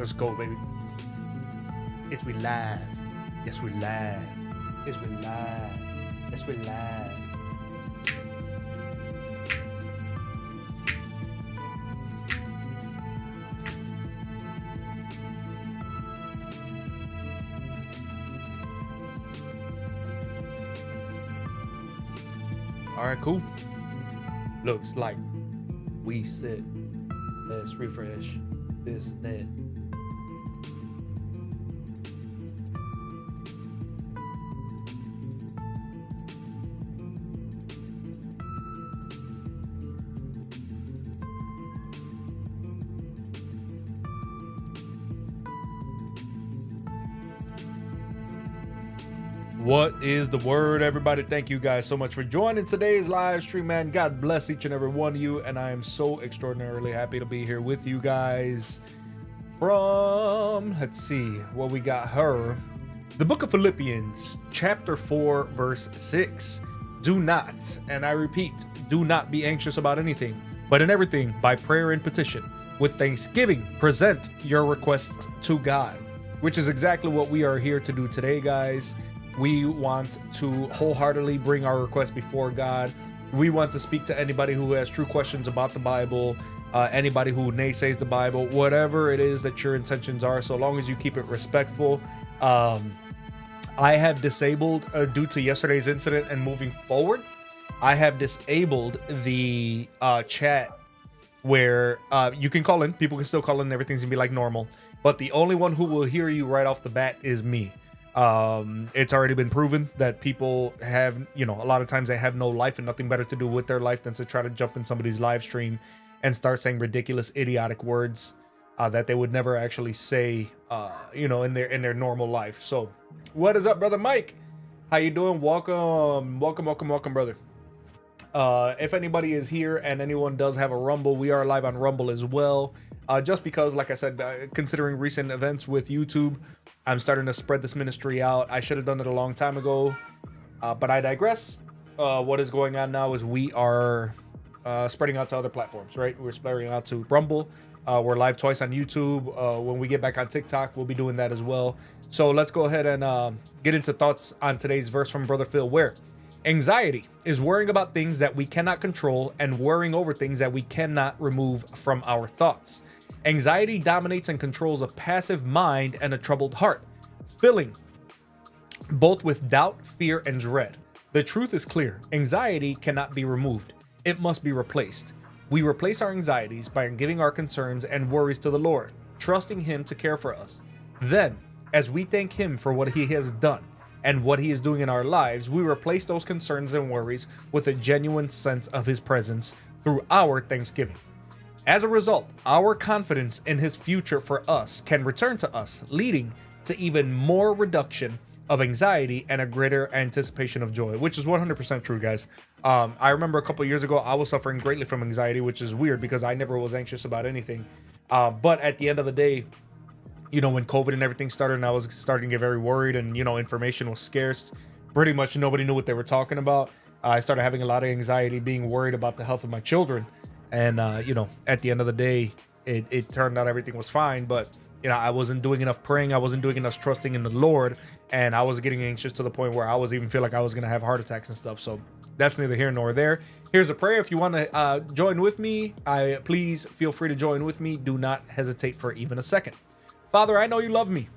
Let's go, baby. It's we live. Yes, we live. Yes, we live. Yes, we live. All right, cool. Looks like we sit. Let's refresh this net. What is the word, everybody? Thank you guys so much for joining today's live stream, man. God bless each and every one of you, and I am so extraordinarily happy to be here with you guys from, let's see what we got her. The book of Philippians, chapter 4, verse 6. Do not, and I repeat, do not be anxious about anything, but in everything, by prayer and petition, with thanksgiving, present your requests to God, which is exactly what we are here to do today, guys. We want to wholeheartedly bring our requests before God. We want to speak to anybody who has true questions about the Bible, anybody who naysays the Bible, whatever it is that your intentions are, so long as you keep it respectful. I have disabled, due to yesterday's incident and moving forward, I have disabled the chat where you can call in. People can still call in. Everything's gonna be like normal. But the only one who will hear you right off the bat is me. It's already been proven that people have, a lot of times they have no life and nothing better to do with their life than to try to jump in somebody's live stream and start saying ridiculous, idiotic words that they would never actually say, in their normal life. So, what is up, brother Mike? How you doing? Welcome, brother. If anybody is here and anyone does have a Rumble, we are live on Rumble as well. Just because, like I said, considering recent events with YouTube, I'm starting to spread this ministry out. I should have done it a long time ago, but I digress. What is going on now is we are spreading out to other platforms, right? We're spreading out to Rumble. We're live twice on YouTube. When we get back on TikTok, we'll be doing that as well. So let's go ahead and get into thoughts on today's verse from Brother Phil, where anxiety is worrying about things that we cannot control and worrying over things that we cannot remove from our thoughts. Anxiety dominates and controls a passive mind and a troubled heart, filling both with doubt, fear, and dread. The truth is clear. Anxiety cannot be removed. It must be replaced. We replace our anxieties by giving our concerns and worries to the Lord, trusting Him to care for us. Then, as we thank Him for what He has done and what He is doing in our lives, we replace those concerns and worries with a genuine sense of His presence through our thanksgiving. As a result, our confidence in His future for us can return to us, leading to even more reduction of anxiety and a greater anticipation of joy, which is 100% true, guys. I remember a couple years ago, I was suffering greatly from anxiety, which is weird because I never was anxious about anything. But at the end of the day, when COVID and everything started and I was starting to get very worried and, information was scarce, pretty much nobody knew what they were talking about. I started having a lot of anxiety, being worried about the health of my children. And, at the end of the day, it turned out everything was fine. But, I wasn't doing enough praying. I wasn't doing enough trusting in the Lord. And I was getting anxious to the point where I was even feel like I was going to have heart attacks and stuff. So that's neither here nor there. Here's a prayer. If you want to join with me, please feel free to join with me. Do not hesitate for even a second. Father, I know you love me.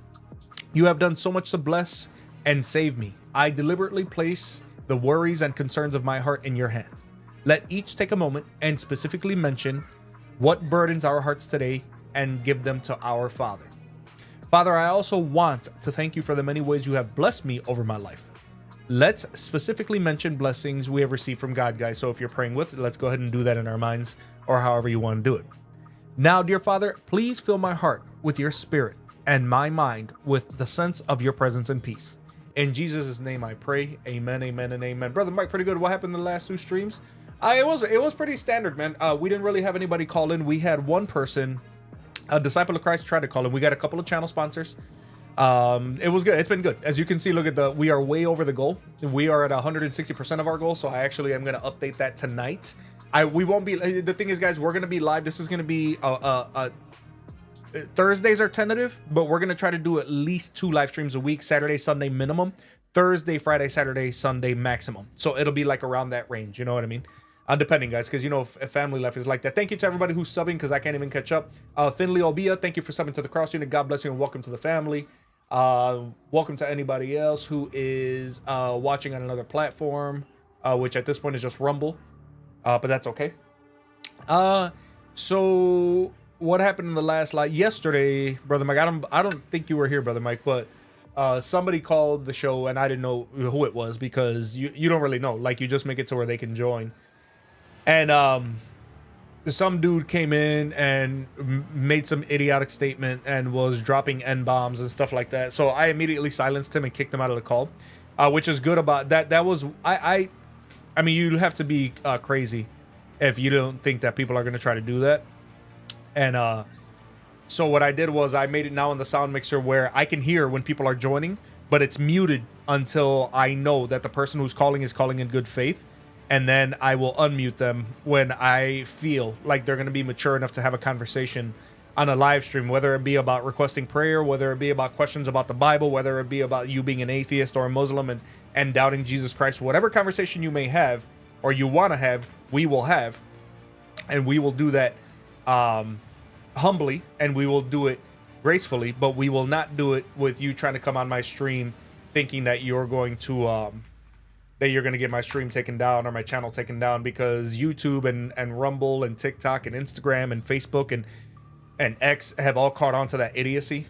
You have done so much to bless and save me. I deliberately place the worries and concerns of my heart in your hands. Let each take a moment and specifically mention what burdens our hearts today and give them to our Father. Father, I also want to thank you for the many ways you have blessed me over my life. Let's specifically mention blessings we have received from God, guys. So if you're praying with, let's go ahead and do that in our minds or however you want to do it. Now, dear Father, please fill my heart with your spirit and my mind with the sense of your presence and peace. In Jesus' name I pray. Amen, amen, and amen. Brother Mike, pretty good. What happened in the last two streams? It was pretty standard, man. We didn't really have anybody call in. We had one person, a disciple of Christ, try to call in. We got a couple of channel sponsors. It was good. It's been good. As you can see, look at we are way over the goal. We are at 160% of our goal. So I actually am going to update that tonight. We won't be, the thing is, guys, we're going to be live. This is going to be Thursdays are tentative, but we're gonna try to do at least 2 live streams a week, Saturday, Sunday minimum, Thursday, Friday, Saturday, Sunday maximum. So it'll be like around that range, you know what I mean? Depending, guys, because you know, if family life is like that. Thank you to everybody who's subbing, because I can't even catch up. Finley Obia, thank you for subbing to the Cross Unit. God bless you and welcome to the family. Welcome to anybody else who is watching on another platform, which at this point is just Rumble, but that's okay. So what happened in the last live yesterday, Brother Mike? I don't think you were here, Brother Mike, but somebody called the show and I didn't know who it was, because you don't really know. Like, you just make it to where they can join. And some dude came in and made some idiotic statement and was dropping N-bombs and stuff like that. So I immediately silenced him and kicked him out of the call, which is good about that. That was, I mean, you have to be crazy if you don't think that people are going to try to do that. And so what I did was I made it now in the sound mixer where I can hear when people are joining, but it's muted until I know that the person who's calling is calling in good faith. And then I will unmute them when I feel like they're going to be mature enough to have a conversation on a live stream, whether it be about requesting prayer, whether it be about questions about the Bible, whether it be about you being an atheist or a Muslim and doubting Jesus Christ. Whatever conversation you may have or you want to have, we will have. And we will do that humbly, and we will do it gracefully, but we will not do it with you trying to come on my stream thinking that you're going to get my stream taken down or my channel taken down, because YouTube and Rumble and TikTok and Instagram and Facebook and X have all caught on to that idiocy,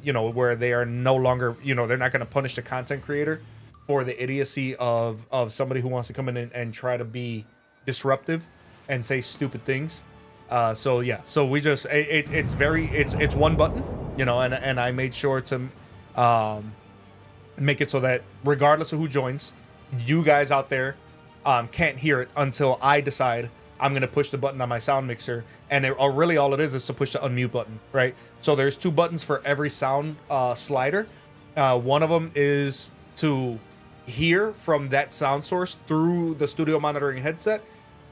you know, where they are no longer, you know, they're not going to punish the content creator for the idiocy of somebody who wants to come in and try to be disruptive and say stupid things. So yeah, so we just, it's one button, you know, and I made sure to make it so that regardless of who joins, you guys out there can't hear it until I decide I'm going to push the button on my sound mixer. And really all it is to push the unmute button, right? So there's 2 buttons for every sound slider. One of them is to hear from that sound source through the studio monitoring headset,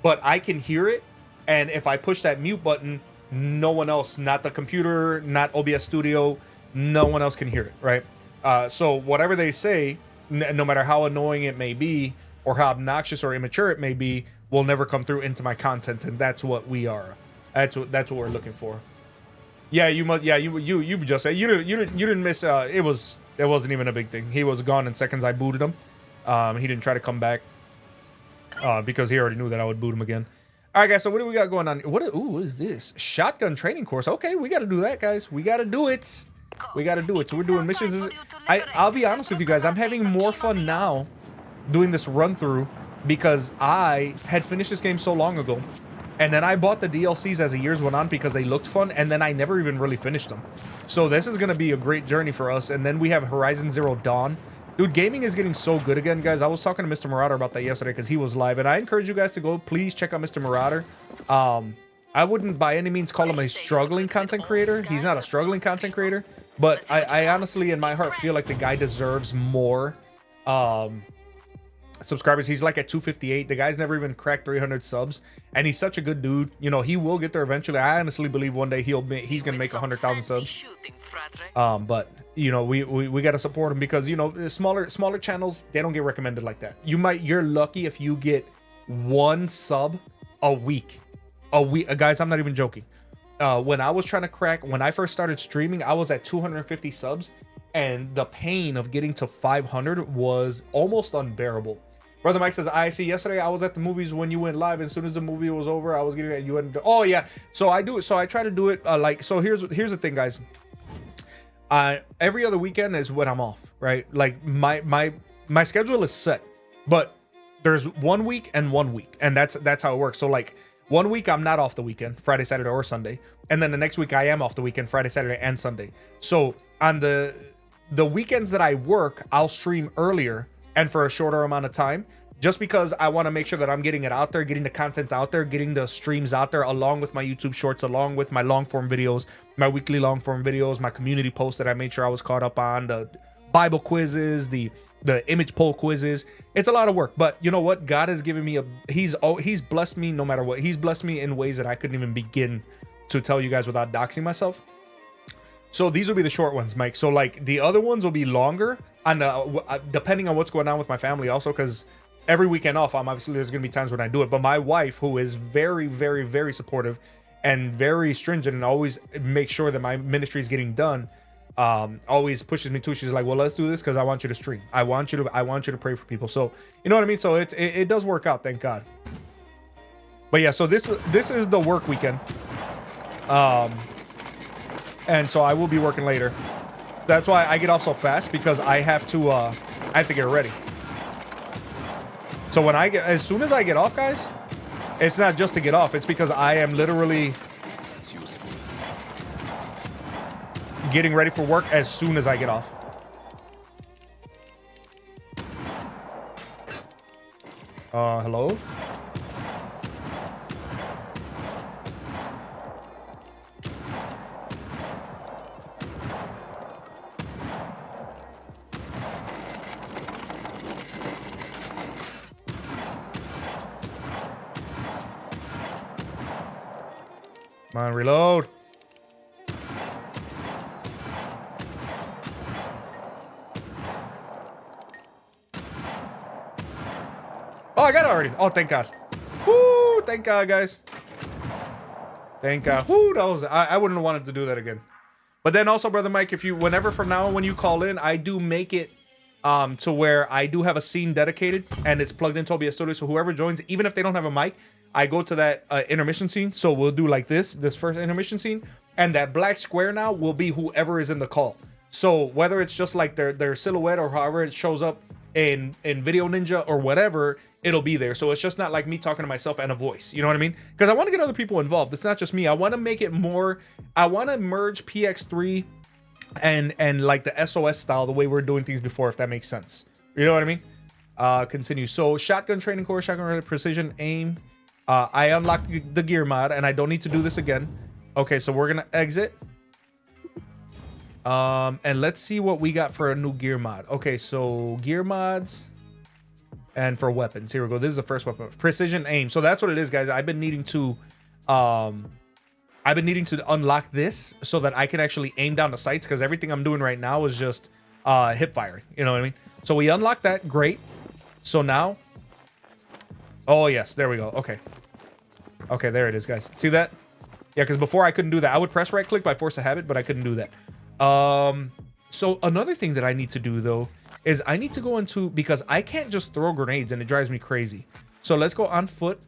but I can hear it. And if I push that mute button, no one else, not the computer, not OBS Studio, no one else can hear it, right? So whatever they say, no matter how annoying it may be or how obnoxious or immature it may be, will never come through into my content, and that's what we are. That's what we're looking for. Yeah, you must. Yeah, you just say you didn't miss. It wasn't even a big thing. He was gone in seconds. I booted him. He didn't try to come back because he already knew that I would boot him again. All right, guys. So what do we got going on? What is this? Shotgun training course. Okay, we got to do that, guys. We got to do it. We got to do it. So we're doing missions. I'll be honest with you guys. I'm having more fun now doing this run through because I had finished this game so long ago, and then I bought the DLCs as the years went on because they looked fun, and then I never even really finished them. So this is going to be a great journey for us. And then we have Horizon Zero Dawn. Dude, gaming is getting so good again, guys. I was talking to Mr. Marauder about that yesterday because he was live, and I encourage you guys to go. Please check out Mr. Marauder. I wouldn't by any means call him a struggling content creator. He's not a struggling content creator, but I honestly, in my heart, feel like the guy deserves more subscribers. He's like at 258. The guy's never even cracked 300 subs, and he's such a good dude. You know, he will get there eventually. I honestly believe one day he's gonna make 100,000 subs. But you know, we gotta support him because, you know, smaller channels, they don't get recommended like that. You're lucky if you get 1 sub a week. Guys, I'm not even joking. When I was trying to crack, when I first started streaming, I was at 250 subs, and the pain of getting to 500 was almost unbearable. Brother Mike says, I see, yesterday I was at the movies when you went live, and as soon as the movie was over, I was getting at you and oh yeah. So I do it. So I try to do it so here's the thing, guys. Every other weekend is when I'm off, right? Like my schedule is set, but there's 1 week and 1 week, and that's how it works. So like 1 week I'm not off the weekend, Friday, Saturday, or Sunday, and then the next week I am off the weekend, Friday, Saturday, and Sunday. So on the weekends that I work, I'll stream earlier and for a shorter amount of time, just because I want to make sure that I'm getting it out there, getting the content out there, getting the streams out there, along with my YouTube shorts, along with my long form videos, my weekly long form videos, my community posts that I made sure I was caught up on, the Bible quizzes, the image poll quizzes. It's a lot of work, but you know what? God has given me he's blessed me no matter what. He's blessed me in ways that I couldn't even begin to tell you guys without doxing myself. So these will be the short ones, Mike. So like the other ones will be longer, and depending on what's going on with my family, also because every weekend off, obviously there's gonna be times when I do it. But my wife, who is very, very, very supportive and very stringent, and always makes sure that my ministry is getting done, always pushes me to. She's like, "Well, let's do this because I want you to stream. I want you to pray for people." So you know what I mean. So it does work out, thank God. But yeah, so this is the work weekend. And so I will be working later. That's why I get off so fast, because I have to get ready. So as soon as I get off, guys, it's not just to get off. It's because I am literally getting ready for work as soon as I get off. Hello? Come on, reload. Oh, I got it already. Oh, thank God. Woo, thank God, guys. Thank God. Woo, that was, I wouldn't have wanted to do that again. But then also, Brother Mike, if you, whenever from now on when you call in, I do make it to where I do have a scene dedicated and it's plugged into OBS Studio. So whoever joins, even if they don't have a mic, I go to that intermission scene. So we'll do like this first intermission scene, and that black square now will be whoever is in the call. So whether it's just like their silhouette or however it shows up in Video Ninja or whatever, it'll be there. So it's just not like me talking to myself and a voice. You know what I mean? Because I want to get other people involved. It's not just me. I want to make it more. I want to merge PX3 and like the SOS style, the way we're doing things before, if that makes sense. You know what I mean? Continue. So shotgun training course, shotgun precision aim. I unlocked the gear mod, and I don't need to do this again. Okay, so we're gonna exit. And let's see what we got for a new gear mod. Okay, so gear mods, and for weapons, here we go. This is the first weapon, precision aim. So that's what it is, guys. I've been needing to unlock this so that I can actually aim down the sights, because everything I'm doing right now is just hip firing. You know what I mean? So we unlocked that. Great. So now. Oh, yes. There we go. Okay. Okay, there it is, guys. See that? Yeah, because before I couldn't do that. I would press right click by force of habit, but I couldn't do that. So another thing that I need to do, though, is I need to go into, because I can't just throw grenades and it drives me crazy. So let's go on foot.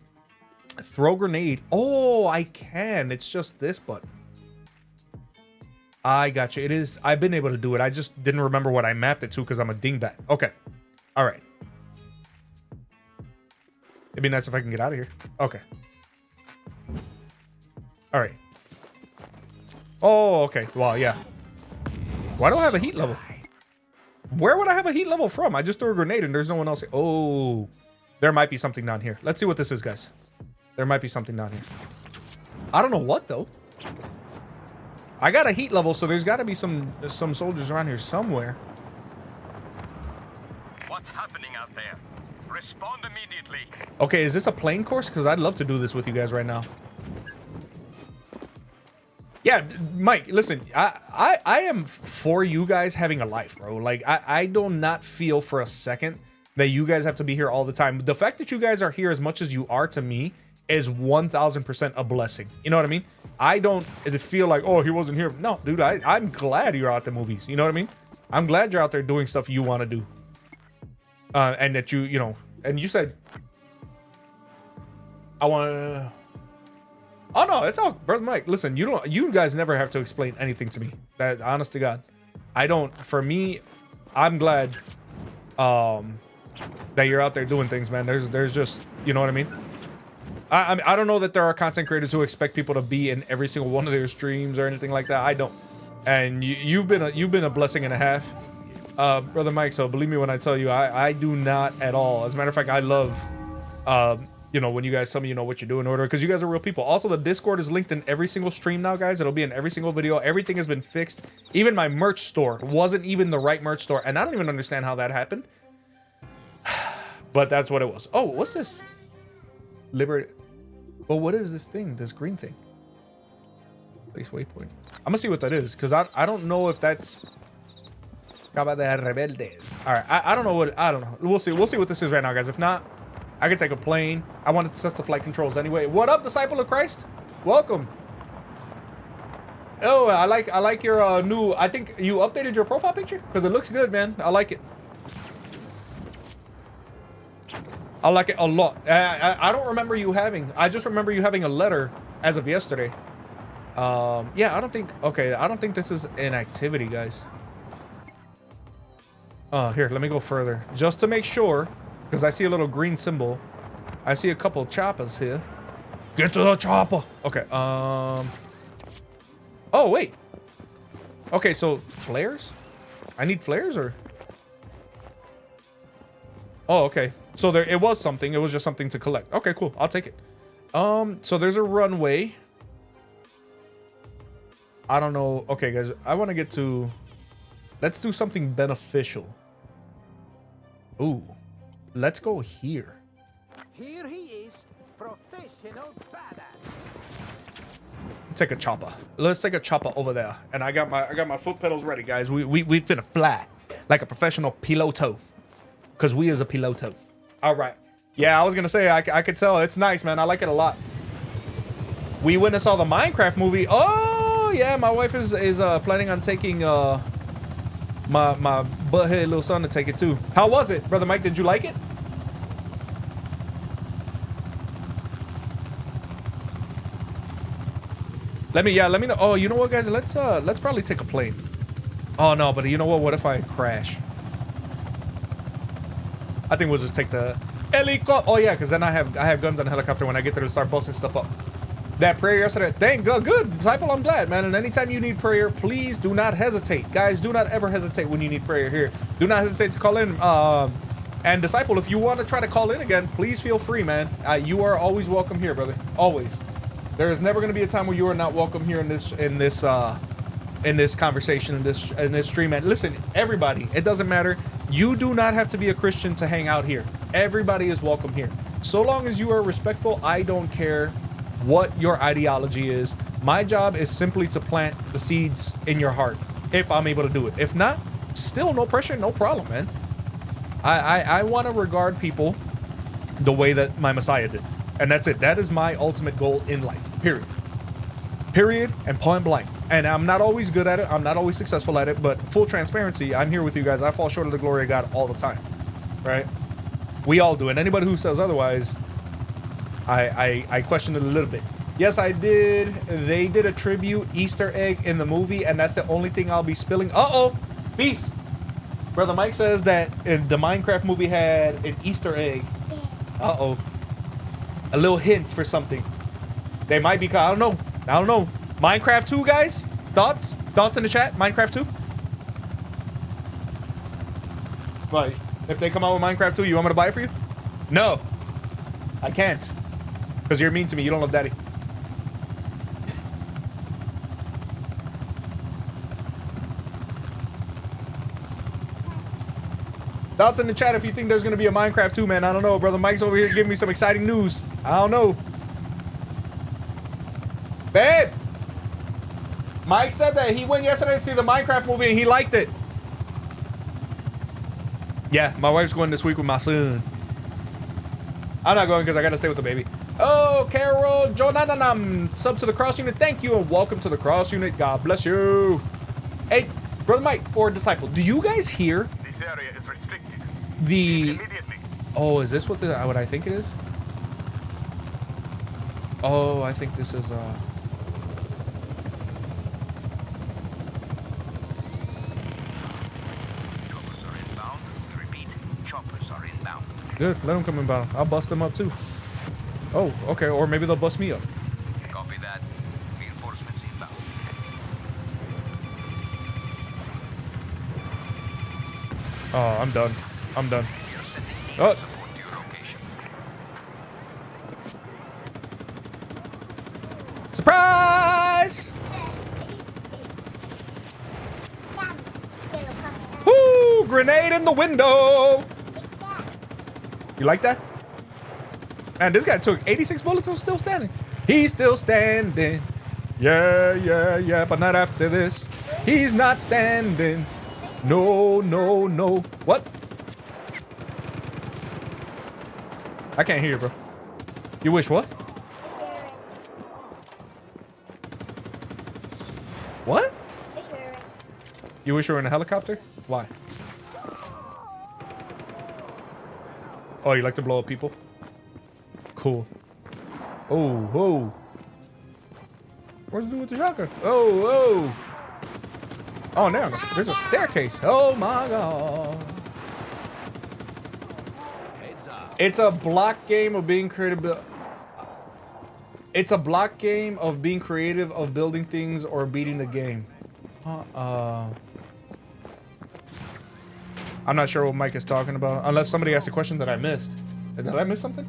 Throw grenade. Oh, I can. It's just this button. I got you. It is. I've been able to do it. I just didn't remember what I mapped it to because I'm a dingbat. Okay. All right. It'd be nice if I can get out of here. Okay. All right. Oh, okay. Well, yeah. Why do I have a heat level? Where would I have a heat level from? I just threw a grenade and there's no one else here. Oh, there might be something down here. Let's see what this is, guys. There might be something down here. I don't know what, though. I got a heat level, so there's got to be some soldiers around here somewhere. What's happening out there? Respond immediately. Okay, is this a plane course? Because I'd love to do this with you guys right now. Yeah, Mike, listen, I am for you guys having a life, bro. Like, I do not feel for a second that you guys have to be here all the time. The fact that you guys are here as much as you are, to me, is 1000% a blessing. You know what I mean? I don't feel like, oh, he wasn't here. No, dude, I'm glad you're out the movies. You know what I mean? I'm glad you're out there doing stuff you want to do. And that you know, and you said, I want to... Oh no, it's all, Brother Mike. Listen, you guys never have to explain anything to me. That, honest to God, I don't. For me, I'm glad that you're out there doing things, man. There's just, you know what I mean. I don't know that there are content creators who expect people to be in every single one of their streams or anything like that. I don't. And you've been a blessing and a half, Brother Mike. So believe me when I tell you, I do not at all. As a matter of fact, I love. You know, when you guys tell me, you know, what you're doing in order, because you guys are real people. Also, the Discord is linked in every single stream now, guys. It'll be in every single video. Everything has been fixed. Even my merch store wasn't even the right merch store, and I don't even understand how that happened. But that's what it was. Oh, what's this? Liberty. Well, what is this thing? This green thing? Place waypoint. I'm gonna see what that is, because I don't know if that's Caba de Rebeldes. Alright, I don't know what, I don't know. We'll see what this is right now, guys. If not, I can take a plane. I wanted to test the flight controls anyway. What up, Disciple of Christ? Welcome. Oh, I like your new, I think you updated your profile picture? Because it looks good, man. I like it. I like it a lot. I don't remember you having, I just remember you having a letter as of yesterday. Yeah, I don't think this is an activity, guys. Here, let me go further. Just to make sure, because I see a little green symbol. I see a couple choppers here. Get to the chopper. Okay, oh, wait. Okay, so flares? I need flares, or? Oh, okay. So there, it was something. It was just something to collect. Okay, cool. I'll take it. So there's a runway. I don't know. Okay, guys, I want to get to, let's do something beneficial. Ooh, let's go here. Here he is, professional badass. Take a chopper. Let's take a chopper over there. And I got my foot pedals ready, guys. We finna fly like a professional piloto, cause we is a piloto. All right. Yeah, I was gonna say I could tell it's nice, man. I like it a lot. We went and saw the Minecraft movie. Oh yeah, my wife is planning on taking my butthead little son to take it too. How was it, Brother Mike? Did you like it? Let me know. Oh, you know what, guys? Let's probably take a plane. Oh no, but you know what? What if I crash? I think we'll just take the helicopter. Oh yeah, because then I have guns on the helicopter when I get there to start busting stuff up. That prayer yesterday, thank God, good Disciple. I'm glad, man. And anytime you need prayer, please do not hesitate, guys. Do not ever hesitate when you need prayer here. Do not hesitate to call in. And Disciple, if you want to try to call in again, please feel free, man. You are always welcome here, brother. Always. There is never going to be a time where you are not welcome here in this conversation, in this stream. And listen, everybody, it doesn't matter. You do not have to be a Christian to hang out here. Everybody is welcome here. So long as you are respectful, I don't care what your ideology is. My job is simply to plant the seeds in your heart, if I'm able to do it. If not, still no pressure, no problem, man. I want to regard people the way that my Messiah did. And that's it. That is my ultimate goal in life. Period. Period and point blank. And I'm not always good at it. I'm not always successful at it. But full transparency, I'm here with you guys. I fall short of the glory of God all the time. Right? We all do. And anybody who says otherwise, I question it a little bit. Yes, I did. They did a tribute Easter egg in the movie. And that's the only thing I'll be spilling. Uh-oh. Peace. Brother Mike says that the Minecraft movie had an Easter egg. Uh-oh. A little hint for something. They might be, I don't know. Minecraft 2, guys? Thoughts in the chat? Minecraft 2? Right. If they come out with Minecraft 2, you want me to buy it for you? No. I can't. Because you're mean to me. You don't love daddy. Thoughts in the chat if you think there's going to be a Minecraft 2, man. I don't know. Brother Mike's over here giving me some exciting news. I don't know. Babe! Mike said that he went yesterday to see the Minecraft movie and he liked it. Yeah, my wife's going this week with my son. I'm not going because I got to stay with the baby. Oh, Carol Jonanam, sub to the cross unit. Thank you and welcome to the cross unit. God bless you. Hey, Brother Mike or Disciple, do you guys hear This area is restricted. the... Immediately. Oh, is this what I think it is? Oh, I think this is Choppers are inbound. Repeat, choppers are inbound. good. Let them come inbound. I'll bust them up too. Oh, okay. Or maybe they'll bust me up. Copy that. Reinforcements inbound. Oh, I'm done. I'm done. We are sending Oh. support to your location. Surprise! Whoo! Grenade in the window! You like that? Man, this guy took 86 bullets and still standing. He's still standing. Yeah, but not after this. He's not standing. No. What? I can't hear you, bro. You wish what? What? You wish you were in a helicopter? Why? Oh, you like to blow up people? Cool. Oh. Where's the dude with the shotgun? Oh. Oh, there's a staircase. Oh my god. It's a block game of being creative. It's a block game of being creative, of building things, or beating the game. I'm not sure what Mike is talking about. Unless somebody asked a question that I missed. Did I miss something?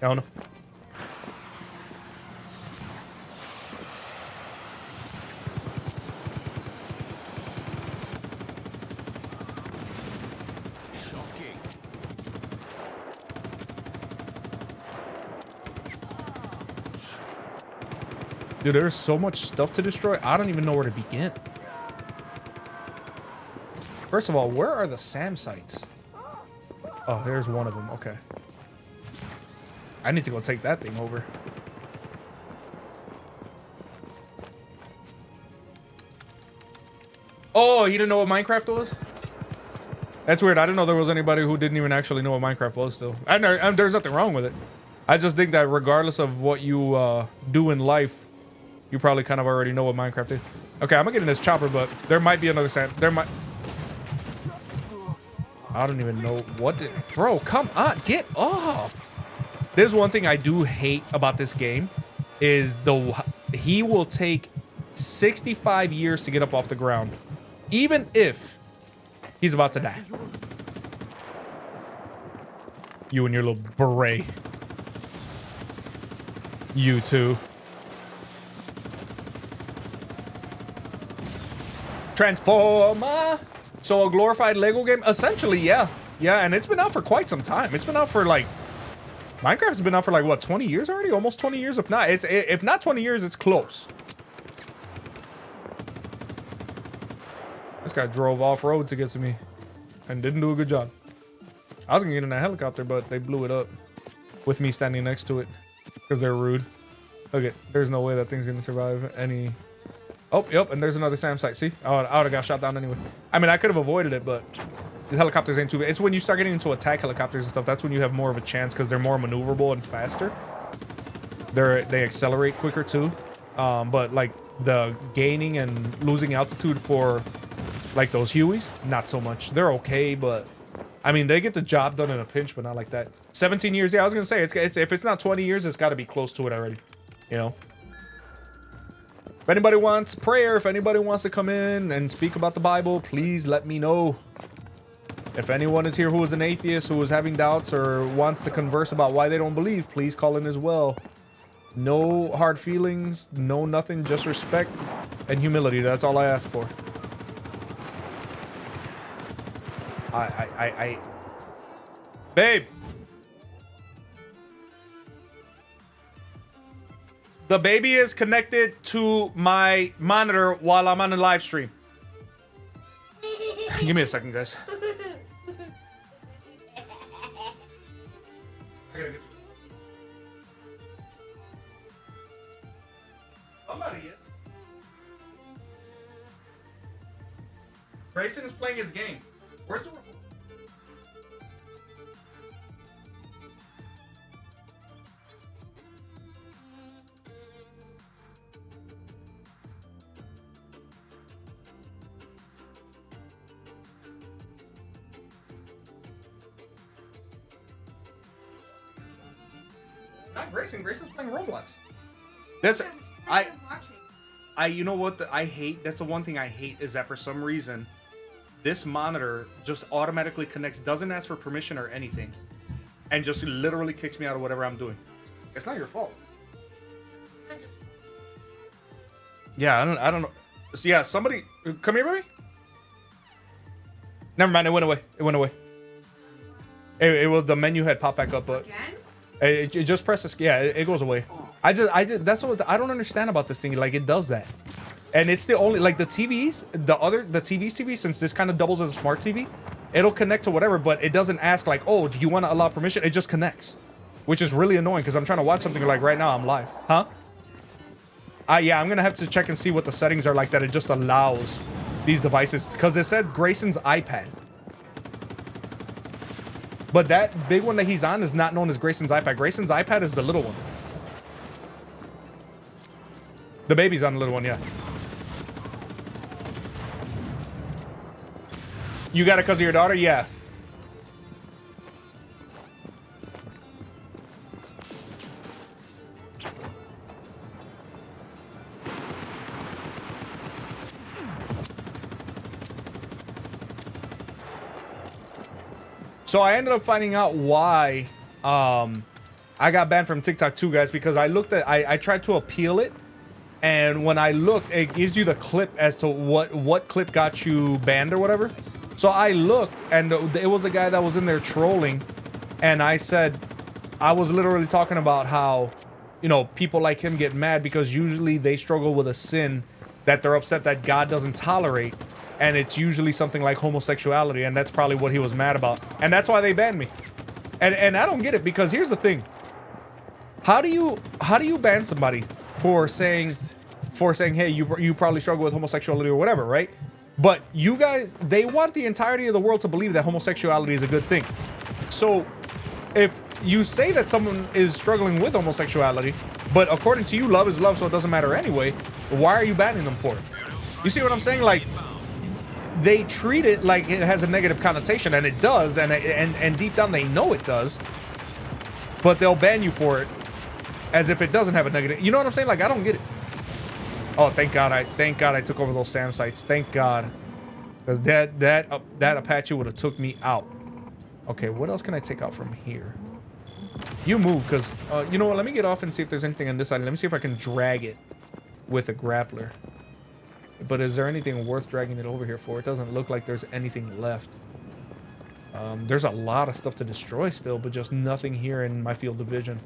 I don't know. Dude, there's so much stuff to destroy. I don't even know where to begin. First of all, where are the SAM sites? Oh, here's one of them. Okay. I need to go take that thing over. Oh, you didn't know what Minecraft was? That's weird. I didn't know there was anybody who didn't even actually know what Minecraft was still. There's nothing wrong with it. I just think that regardless of what you do in life, you probably kind of already know what Minecraft is. Okay, I'm gonna get in this chopper, but there might be another SAM. I don't even know what to... Bro, come on, get off. There's one thing I do hate about this game is he will take 65 years to get up off the ground, even if he's about to die. You and your little beret. You too. Transformer. So a glorified Lego game? Essentially, yeah. Yeah, and it's been out for quite some time. It's been out for like... Minecraft's been out for like, what, 20 years already? Almost 20 years? If not, if not 20 years, it's close. This guy drove off-road to get to me and didn't do a good job. I was gonna get in that helicopter, but they blew it up with me standing next to it because they're rude. Okay, there's no way that thing's gonna survive any... Oh, yep, and there's another SAM site. See? I would have got shot down anyway. I mean, I could have avoided it, but the helicopters ain't too bad. It's when you start getting into attack helicopters and stuff, that's when you have more of a chance because they're more maneuverable and faster. They accelerate quicker too. But like the gaining and losing altitude for like those Hueys, not so much. They're okay, but I mean, they get the job done in a pinch, but not like that. 17 years, yeah, I was gonna say, it's if it's not 20 years, it's got to be close to it already, you know? If anybody wants prayer, if anybody wants to come in and speak about the Bible, please let me know. If anyone is here who is an atheist, who is having doubts or wants to converse about why they don't believe, please call in as well. No hard feelings, no nothing, just respect and humility. That's all I ask for. Babe. The baby is connected to my monitor while I'm on the live stream. Give me a second, guys. Somebody is. Grayson is playing his game. Where's the... Not Grayson. Grayson's playing Roblox. That's you know what I hate? That's the one thing I hate is that for some reason this monitor just automatically connects, doesn't ask for permission or anything, and just literally kicks me out of whatever I'm doing. It's not your fault. Yeah, I don't know. So yeah, somebody come here, baby. Never mind, it went away. It went away. It was the menu had popped back up, but it just press the, yeah, it goes away. That's what I don't understand about this thing. Like, it does that. And it's the only, like, the TVs, the TV, since this kind of doubles as a smart TV, it'll connect to whatever, but it doesn't ask like, oh, do you want to allow permission? It just connects, which is really annoying because I'm trying to watch something like right now I'm live. Huh? Yeah, I'm going to have to check and see what the settings are like that it just allows these devices, because it said Grayson's iPad. But that big one that he's on is not known as Grayson's iPad. Grayson's iPad is the little one. The baby's on the little one, yeah. You got it because of your daughter? Yeah. So I ended up finding out why I got banned from TikTok too, guys, because I tried to appeal it. And when I looked, it gives you the clip as to what clip got you banned or whatever. So I looked, and it was a guy that was in there trolling, and I said, I was literally talking about how, you know, people like him get mad because usually they struggle with a sin that they're upset that God doesn't tolerate, and it's usually something like homosexuality, and that's probably what he was mad about, and that's why they banned me. And I don't get it, because here's the thing: how do you ban somebody for saying, hey, you probably struggle with homosexuality or whatever, right? But you guys, they want the entirety of the world to believe that homosexuality is a good thing. So if you say that someone is struggling with homosexuality, but according to you, love is love, so it doesn't matter anyway, why are you banning them for it? You see what I'm saying? Like, they treat it like it has a negative connotation, and it does, and deep down they know it does, but they'll ban you for it as if it doesn't have a negative. You know what I'm saying? Like, I don't get it. Oh, thank God I took over those SAM sites. Thank God. Because that Apache would have took me out. Okay, what else can I take out from here? You move, because, you know what? Let me get off and see if there's anything on this side. Let me see if I can drag it with a grappler. But is there anything worth dragging it over here for? It doesn't look like there's anything left. There's a lot of stuff to destroy still, but just nothing here in my field of vision.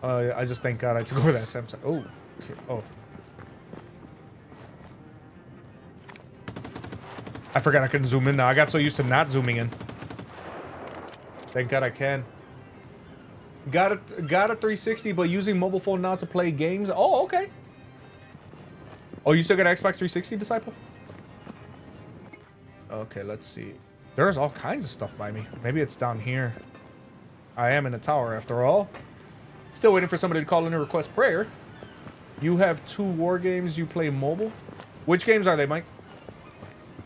I just thank God I took over that SAM site. Oh. Okay. Oh. I forgot I couldn't zoom in now. I got so used to not zooming in. Thank God I can. Got a 360, but using mobile phone now to play games. Oh, okay. Oh, you still got an Xbox 360, Disciple? Okay, let's see. There's all kinds of stuff by me. Maybe it's down here. I am in a tower after all. Still waiting for somebody to call in and request prayer. You have 2 war games. You play mobile. Which games are they, Mike?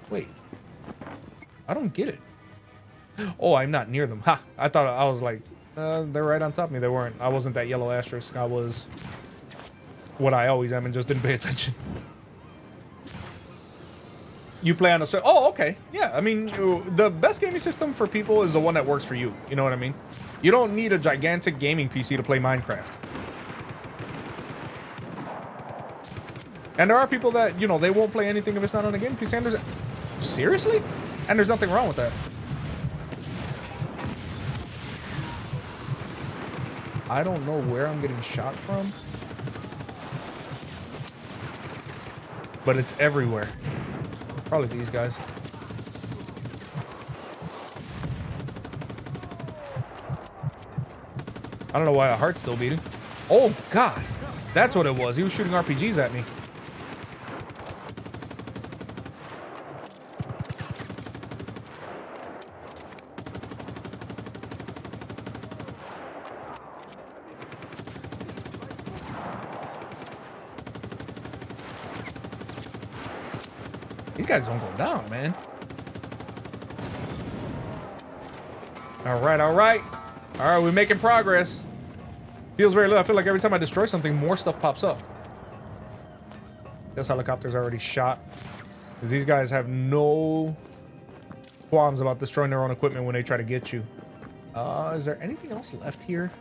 Wait. I don't get it. Oh, I'm not near them. Ha! I thought I was like, they're right on top of me. They weren't. I wasn't that yellow asterisk. I was what I always am and just didn't pay attention. You play on a server. Oh, okay. Yeah, I mean, the best gaming system for people is the one that works for you. You know what I mean? You don't need a gigantic gaming PC to play Minecraft. And there are people that, you know, they won't play anything if it's not on a gaming PC. And seriously? And there's nothing wrong with that. I don't know where I'm getting shot from, but it's everywhere. Probably these guys. I don't know why the heart's still beating. Oh, God. That's what it was. He was shooting RPGs at me. These guys don't go down, man. All right, all right. All right, we're making progress. Feels very low. I feel like every time I destroy something, more stuff pops up. This helicopter's already shot. Because these guys have no qualms about destroying their own equipment when they try to get you. Is there anything else left here?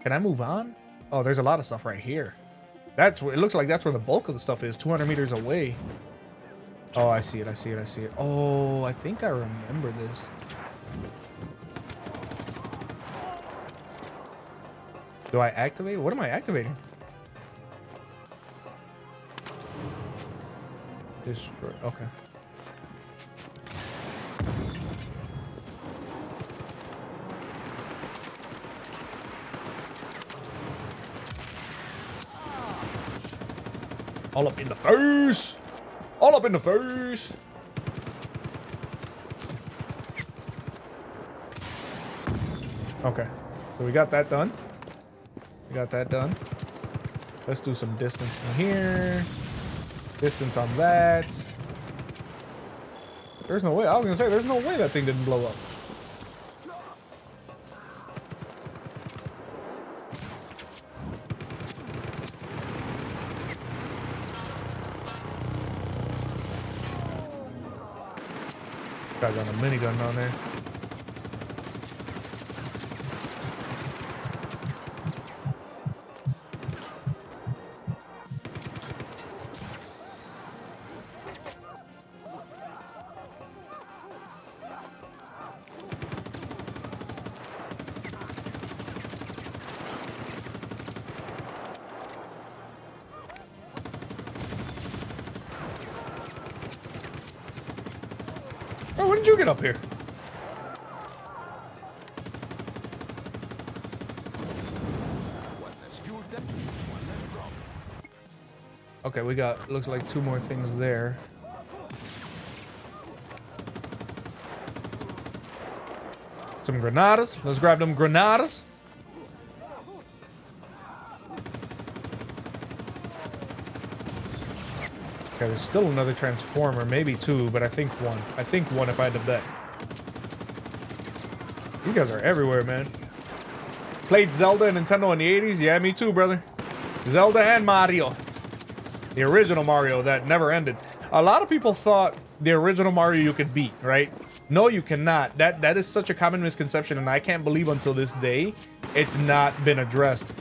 Can I move on? Oh, there's a lot of stuff right here. That's where it looks like that's where the bulk of the stuff is, 200 meters away. Oh, I see it, I see it, I see it. Oh, I think I remember this. Do I activate? What am I activating? Destroy. Okay. All up in the face. All up in the face. Okay. So we got that done. We got that done. Let's do some distance from here. Distance on that. There's no way. I was gonna say, there's no way that thing didn't blow up. Guy's on a minigun down there. Oh, when did you get up here? Okay, we got, looks like 2 more things there. Some granadas. Let's grab them granadas. Okay, there's still another transformer, maybe 2, but I think 1. I think 1 if I had to bet. These guys are everywhere, man. Played Zelda and Nintendo in the 80s? Yeah, me too, brother. Zelda and Mario. The original Mario that never ended. A lot of people thought the original Mario you could beat, right? No, you cannot. That is such a common misconception, and I can't believe until this day it's not been addressed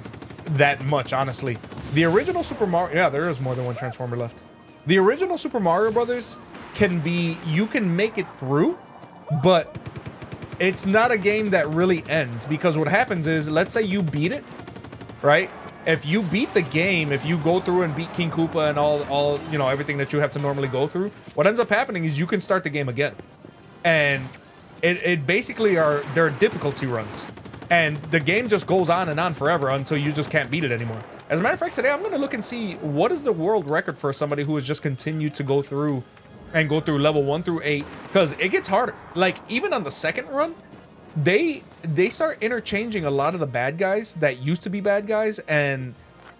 that much, honestly. The original Super Mario... Yeah, there is more than 1 transformer left. The original Super Mario Brothers can be... You can make it through, but it's not a game that really ends. Because what happens is, let's say you beat it, right? If you beat the game, if you go through and beat King Koopa and all you know, everything that you have to normally go through, what ends up happening is you can start the game again. And it basically there are difficulty runs. And the game just goes on and on forever until you just can't beat it anymore. As a matter of fact, today I'm going to look and see what is the world record for somebody who has just continued to go through level 1 through 8, because it gets harder. Like, even on the second run, they start interchanging a lot of the bad guys that used to be bad guys, and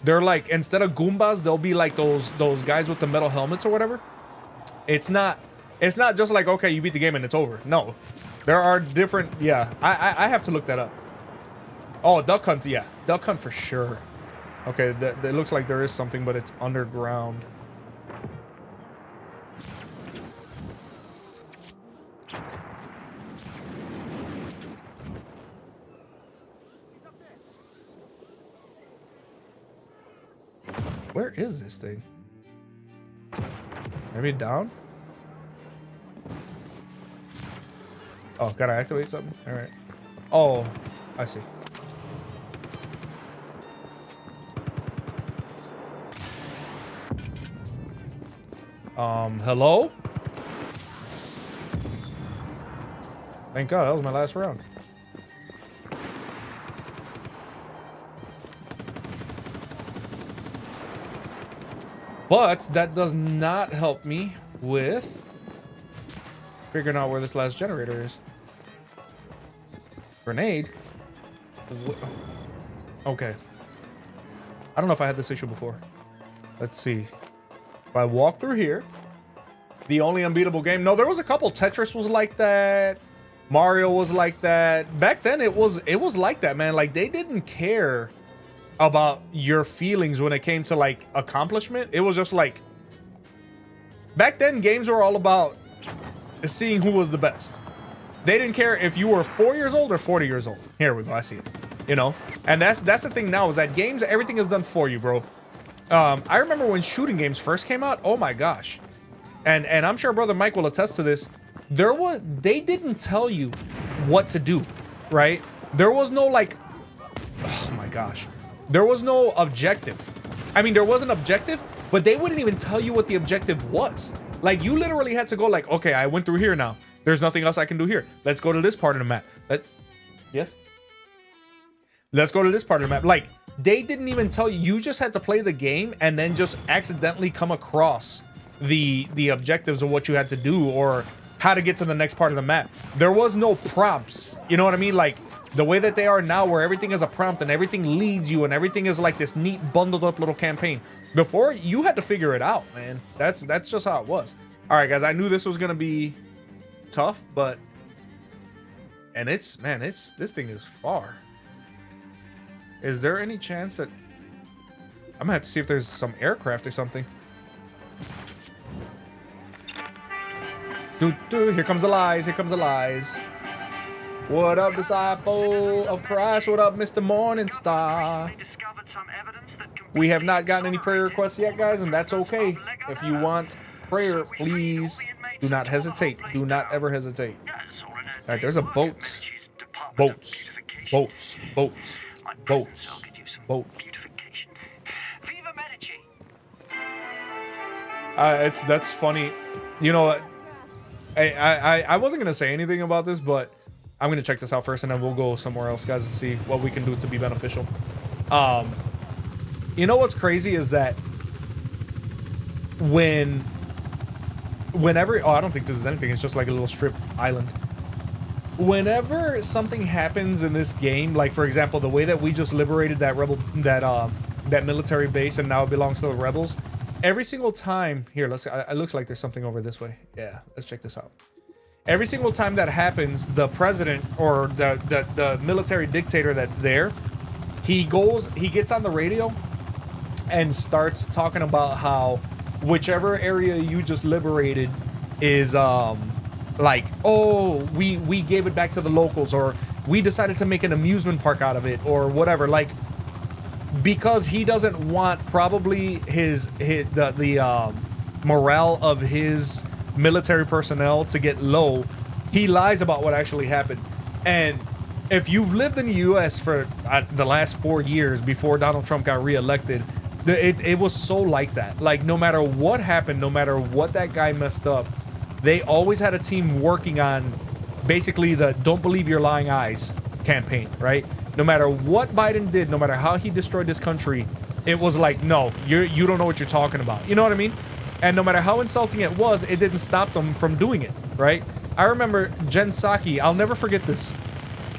they're like, instead of Goombas, they'll be like those guys with the metal helmets or whatever. It's not just like, okay, you beat the game and it's over. No, there are different. Yeah, I have to look that up. Oh, Duck Hunt. Yeah, Duck Hunt for sure. Okay, that looks like there is something, but it's underground. Where is this thing? Maybe down? Oh, gotta activate something? Alright. Oh, I see. Hello? Thank God, that was my last round. But that does not help me with figuring out where this last generator is. Grenade? Okay. I don't know if I had this issue before. Let's see. If I walk through here, the only unbeatable game. No, there was a couple. Tetris was like that. Mario was like that. Back then, it was like that, man. Like, they didn't care about your feelings when it came to like accomplishment. It was just like, back then games were all about seeing who was the best. They didn't care if you were 4 years old or 40 years old. Here we go, I see it, you know. And that's the thing now, is that games, everything is done for you, bro. I remember when shooting games first came out. Oh my gosh. And I'm sure brother Mike will attest to this. They didn't tell you what to do, right? There was no like, oh my gosh. there was no objective. I mean, there was an objective, but they wouldn't even tell you what the objective was. Like, you literally had to go like, okay, I went through here now. There's nothing else I can do here. Let's go to this part of the map. Yes? Let's go to this part of the map. Like, they didn't even tell you. You just had to play the game and then just accidentally come across the objectives of what you had to do or how to get to the next part of the map. There was no prompts. You know what I mean? Like, the way that they are now, where everything is a prompt and everything leads you and everything is like this neat bundled up little campaign. Before, you had to figure it out, man. That's just how it was. All right, guys, I knew this was gonna be tough, but this thing is far. Is there any chance that I'm gonna have to see if there's some aircraft or something? Here comes the lies. Here comes the lies. What up, disciple of Christ? What up, Mr. Morningstar? We have not gotten any prayer requests yet, guys, and that's okay. If you want prayer, please do not hesitate. Do not ever hesitate. All right, there's a boat. Boats. That's funny. You know, I wasn't gonna say anything about this, but I'm gonna check this out first, and then we'll go somewhere else, guys, and see what we can do to be beneficial. You know what's crazy is that whenever I don't think this is anything. It's just like a little strip island. Whenever something happens in this game, like for example, the way that we just liberated that that military base and now it belongs to the rebels. Every single time here, it looks like there's something over this way. Yeah, let's check this out. Every single time that happens, the president or the military dictator that's there, he gets on the radio and starts talking about how whichever area you just liberated is like, oh, we gave it back to the locals, or we decided to make an amusement park out of it, or whatever. Like, because he doesn't want probably the morale of his military personnel to get low, he lies about what actually happened. And if you've lived in the US for the last 4 years before Donald Trump got reelected, it was so like that. Like, no matter what happened, no matter what that guy messed up, they always had a team working on basically the "don't believe your lying eyes" campaign, right? No matter what Biden did, no matter how he destroyed this country, it was like, no, you don't know what you're talking about. You know what I mean? And no matter how insulting it was, it didn't stop them from doing it, right? I remember Jen Psaki. I'll never forget this.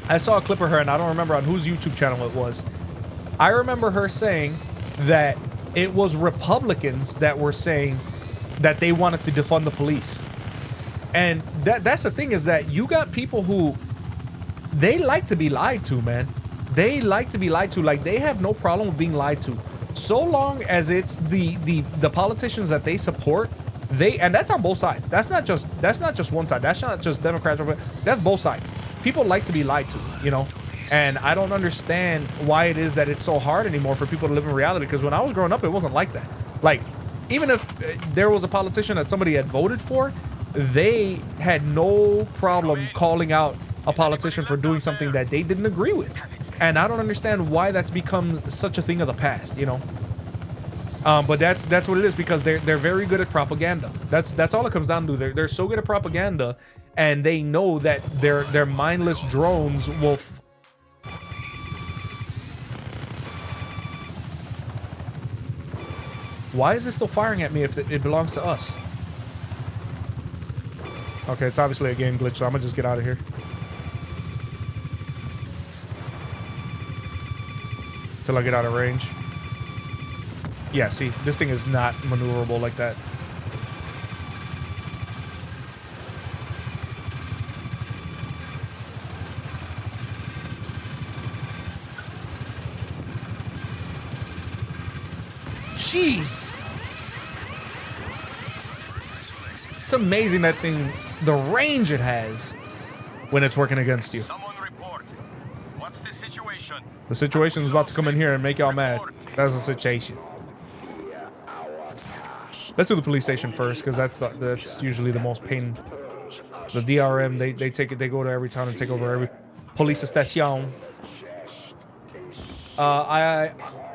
I saw a clip of her, and I don't remember on whose YouTube channel it was. I remember her saying that it was Republicans that were saying that they wanted to defund the police. And that's the thing, is that you got people who, they like to be lied to, man. They like to be lied to. Like, they have no problem with being lied to, so long as it's the politicians that they support. And that's on both sides. That's not just one side. That's not just Democrats. That's both sides. People like to be lied to, you know. And I don't understand why it is that it's so hard anymore for people to live in reality. Because when I was growing up, it wasn't like that. Like, even if there was a politician that somebody had voted for, they had no problem calling out a politician for doing something that they didn't agree with. And I don't understand why that's become such a thing of the past, you know. But that's what it is, because they're very good at propaganda. That's all it comes down to. They're so good at propaganda, and they know that their mindless drones will. Why is it still firing at me if it belongs to us? Okay, it's obviously a game glitch, so I'm gonna just get out of here. Till I get out of range. Yeah, see, this thing is not maneuverable like that. Jeez! It's amazing, that thing, the range it has when it's working against you. Someone report. What's the situation? The situation is about to come in here and make y'all mad. That's the situation. Let's do the police station first, because that's usually the most pain. The DRM, they take it. They go to every town and take over every police station.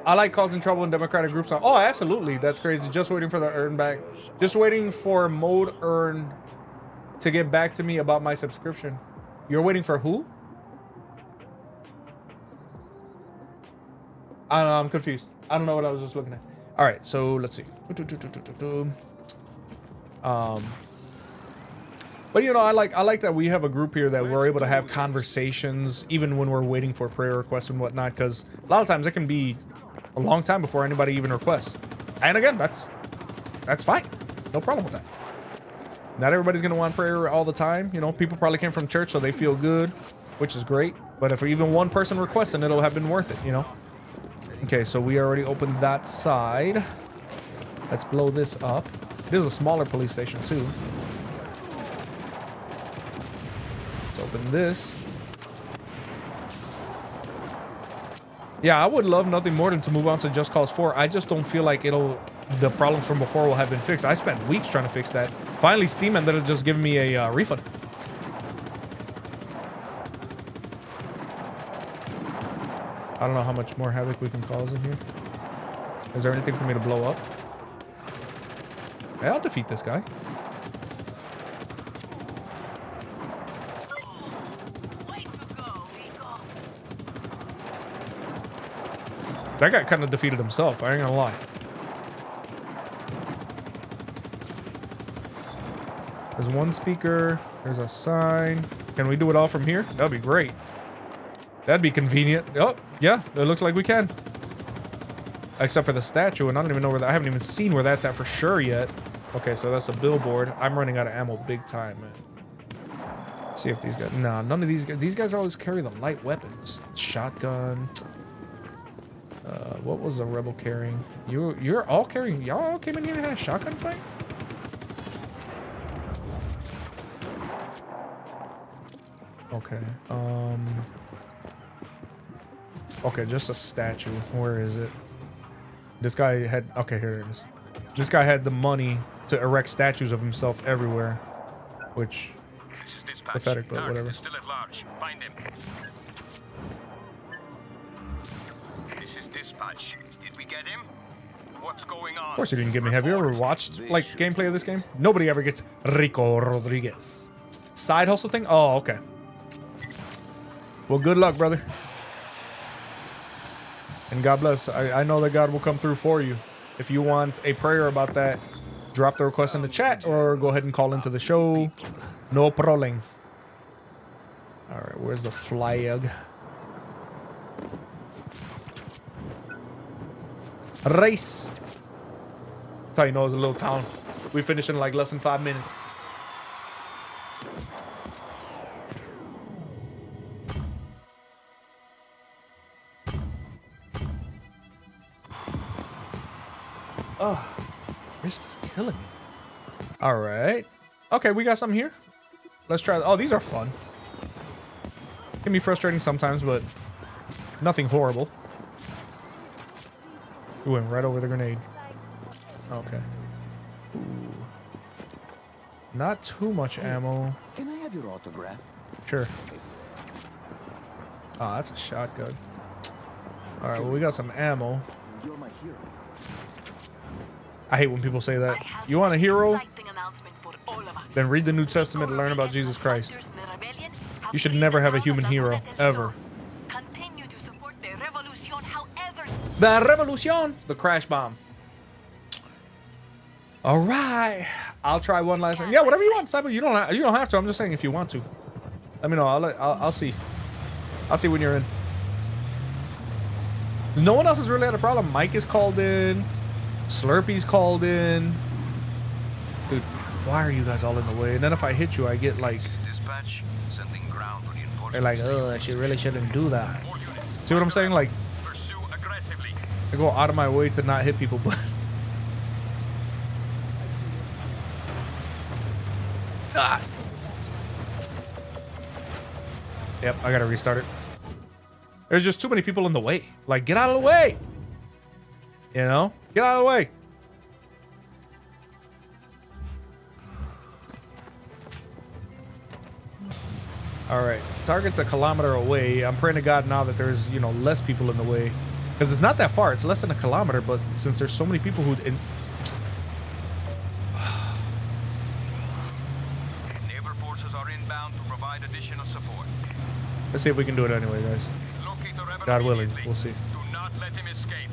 I like causing trouble in democratic groups. Oh, absolutely. That's crazy. Just waiting for the earn back. Just waiting for mode earn to get back to me about my subscription. You're waiting for who? I don't know. I'm confused. I don't know what I was just looking at. All right. So let's see. But you know, I like that we have a group here that we're able to have conversations even when we're waiting for prayer requests and whatnot, because a lot of times it can be a long time before anybody even requests. And again, that's fine. No problem with that. Not everybody's gonna want prayer all the time. You know, people probably came from church, so they feel good, which is great. But if even one person requests, then it'll have been worth it, you know? Okay, so we already opened that side. Let's blow this up. It is a smaller police station too. Let's open this. Yeah, I would love nothing more than to move on to Just Cause 4. I just don't feel like the problems from before will have been fixed. I spent weeks trying to fix that. Finally, Steam ended up just giving me a refund. I don't know how much more havoc we can cause in here. Is there anything for me to blow up? Yeah, I'll defeat this guy. That guy kind of defeated himself, I ain't gonna lie. There's one speaker. There's a sign. Can we do it all from here? That'd be great. That'd be convenient. Oh, yeah, it looks like we can. Except for the statue, and I don't even know where that, I haven't even seen where that's at for sure yet. Okay, so that's a billboard. I'm running out of ammo big time, man. Let's see if these guys, nah, none of these guys always carry the light weapons. Shotgun. What was the rebel carrying? You're all carrying, y'all all came in here and had a shotgun fight? Okay, okay, just a statue. Where is it? This guy had, okay, here it is. This guy had the money to erect statues of himself everywhere, which is pathetic, but whatever. Still at large. Find him. This is dispatch. Did we get him? What's going on? Of course you didn't get me. Have you ever watched like gameplay of this game? Nobody ever gets Rico Rodriguez. Side hustle thing? Oh, okay. Well, good luck, brother. And God bless. I know that God will come through for you. If you want a prayer about that, drop the request in the chat or go ahead and call into the show. No problem. All right, where's the flag? Race. That's how you know it's a little town. We finished in like less than 5 minutes. Oh, this is killing me. All right. Okay, we got something here. Let's try. Oh, these are fun. Can be frustrating sometimes, but nothing horrible. We went right over the grenade. Okay. Ooh. Not too much ammo. Can I have your autograph? Sure. Ah, that's a shotgun. All right, well, we got some ammo. You're my hero. I hate when people say that. You want a hero? Then read the New Testament and learn about Jesus Christ. You should never have a human hero, ever. Continue to support the revolution, however. The revolution, the crash bomb. All right, I'll try one last time. Yeah, whatever you want, Cyber. You don't have to. I'm just saying if you want to. Let me know. I'll see. I'll see when you're in. No one else has really had a problem. Mike is called in. Slurpy's called in. Dude, why are you guys all in the way? And then if I hit you, I get like... Dispatch, sending ground They're like, oh, she really shouldn't do that. See what I'm saying? Like, pursue aggressively. I go out of my way to not hit people, but... Ah. Yep, I gotta restart it. There's just too many people in the way. Like, get out of the way! You know? Get out of the way! Alright, target's a kilometer away. I'm praying to God now that there's, you know, less people in the way. Because it's not that far. It's less than a kilometer. But since there's so many people who... Naval forces are inbound to provide additional support. Let's see if we can do it anyway, guys. Locate the rebel God willing. immediately. We'll see. Do not let him escape.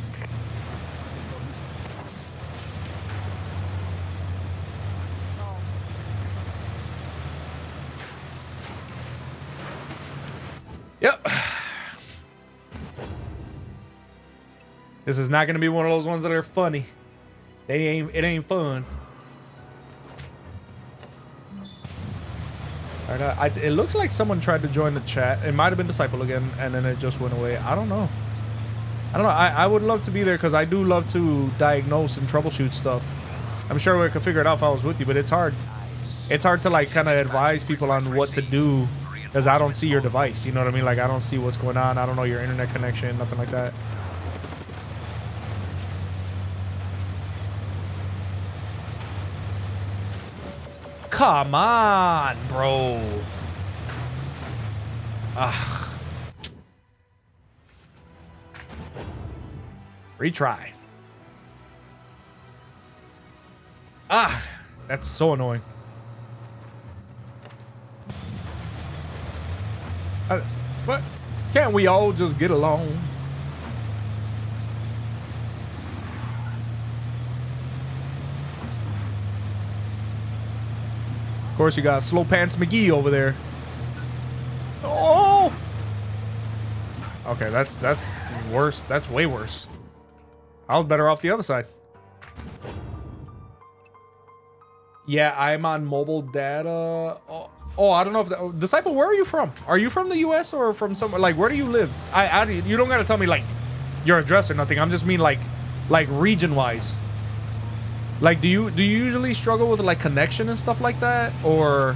Yep. This is not going to be one of those ones that are funny. It ain't fun. All right, it looks like someone tried to join the chat. It might have been Disciple again, and then it just went away. I don't know. I would love to be there because I do love to diagnose and troubleshoot stuff. I'm sure we could figure it out if I was with you, but it's hard. It's hard to like kind of advise people on what to do because I don't see your device. You know what I mean? Like I don't see what's going on. I don't know your internet connection, nothing like that. Come on, bro. Ugh. Retry. Ah, that's so annoying. What? Can't we all just get along? Of course, you got Slow Pants McGee over there. Oh! Okay, that's worse. That's way worse. I was better off the other side. Yeah, I'm on mobile data. Oh, I don't know if Disciple, where are you from? Are you from the US or from somewhere? Like, where do you live? You don't gotta tell me like your address or nothing. I'm just mean like region wise. Like, do you usually struggle with like connection and stuff like that, or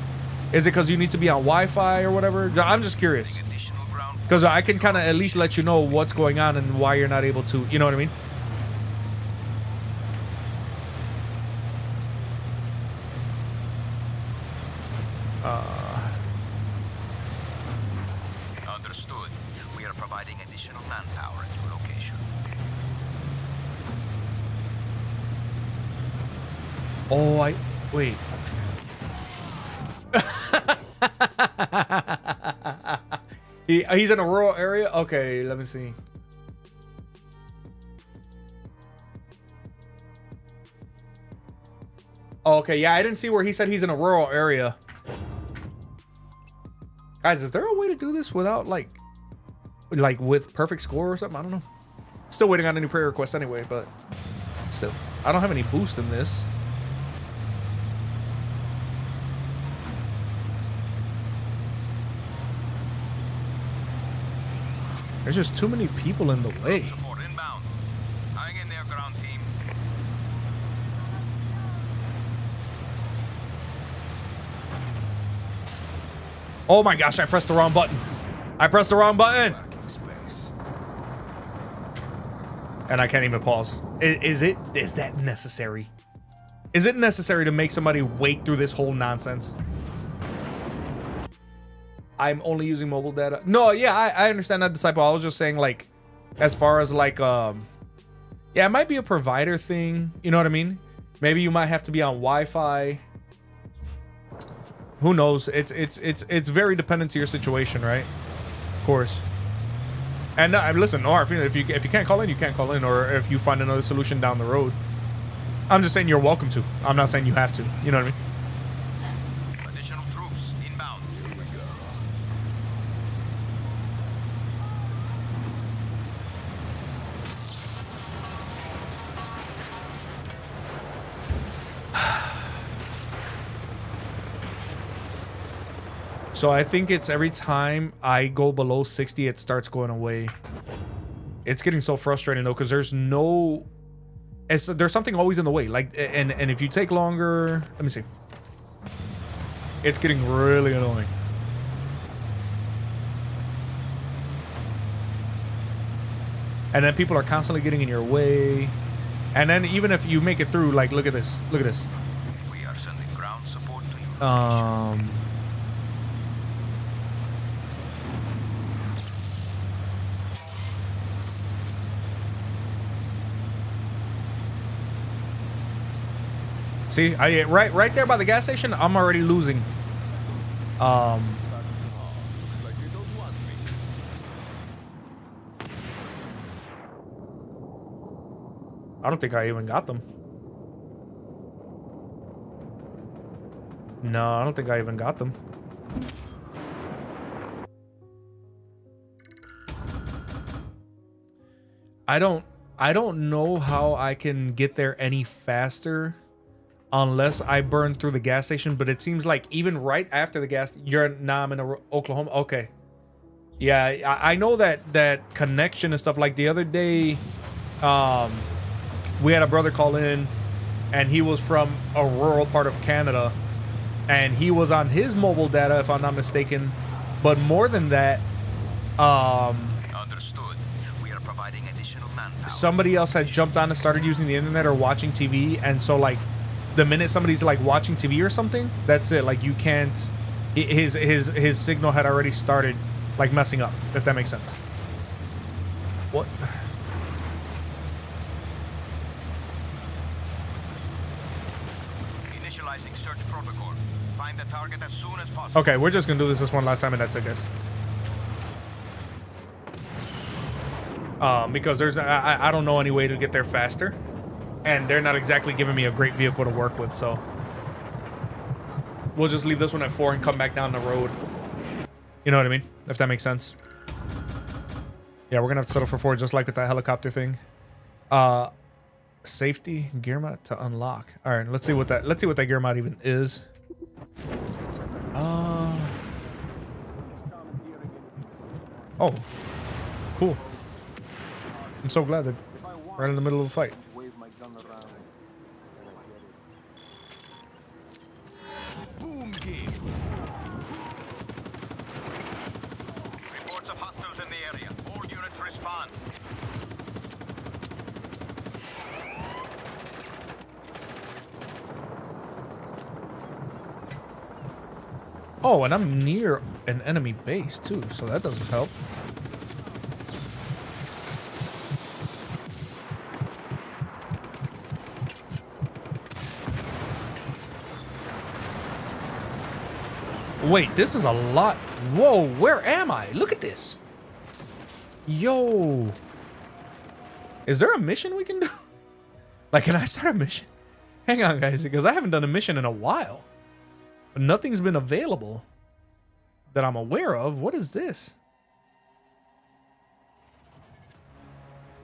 is it because you need to be on Wi-Fi or whatever? I'm just curious because I can kind of at least let you know what's going on and why you're not able to. You know what I mean? Understood. We are providing additional manpower at your location. Oh, wait. He's in a rural area? Okay, let me see. Oh, okay, yeah, I didn't see where he said he's in a rural area. Guys, is there a way to do this without like with perfect score or something? I don't know. Still waiting on any prayer requests anyway, but still. I don't have any boost in this. There's just too many people in the way. Support inbound. Hang in there, ground team. Oh my gosh, I pressed the wrong button. I pressed the wrong button. And I can't even pause. Is that necessary? Is it necessary to make somebody wait through this whole nonsense? I'm only using mobile data. No, yeah, I understand that, Disciple. I was just saying, like, as far as like, yeah, it might be a provider thing. You know what I mean? Maybe you might have to be on Wi-Fi. Who knows? It's very dependent to your situation, right? Of course. And listen, or if you can't call in, you can't call in, or if you find another solution down the road. I'm just saying you're welcome to. I'm not saying you have to. You know what I mean? Additional troops inbound. So I think it's every time I go below 60, it starts going away. It's getting so frustrating though, because there's something always in the way. Like, and if you take longer, let me see. It's getting really annoying. And then people are constantly getting in your way. And then even if you make it through, like, look at this. Look at this. We are sending ground support to you. See, right there by the gas station, I'm already losing. I don't think I even got them. No, I don't think I even got them. I don't know how I can get there any faster unless I burn through the gas station, but it seems like even right after the gas, I'm in Oklahoma. Okay. Yeah, I know that connection and stuff. Like the other day, we had a brother call in and he was from a rural part of Canada and he was on his mobile data, if I'm not mistaken. But more than that, Understood. We are providing additional manpower. somebody else had jumped on and started using the internet or watching TV, and so like the minute somebody's like watching TV or something, that's it. Like you can't. His signal had already started like messing up, if that makes sense. What? Initializing search protocol. Find the target as soon as possible. Okay, we're just gonna do this one last time, and that's it, guys. Because there's I don't know any way to get there faster, and they're not exactly giving me a great vehicle to work with, so we'll just leave this one at 4 and come back down the road. You know what I mean? If that makes sense. Yeah, we're gonna have to settle for 4, just like with that helicopter thing. Safety gear mod to unlock. All right, let's see what that gear mod even is. Oh, cool. I'm so glad they're right in the middle of a fight. Wave my gun around. Boom game. Reports of hostiles in the area. All units respond. Oh, and I'm near an enemy base too, so that doesn't help. Wait, this is a lot. Whoa, where am I? Look at this. Yo. Is there a mission we can do? Like, can I start a mission? Hang on, guys, because I haven't done a mission in a while. Nothing's been available that I'm aware of. What is this?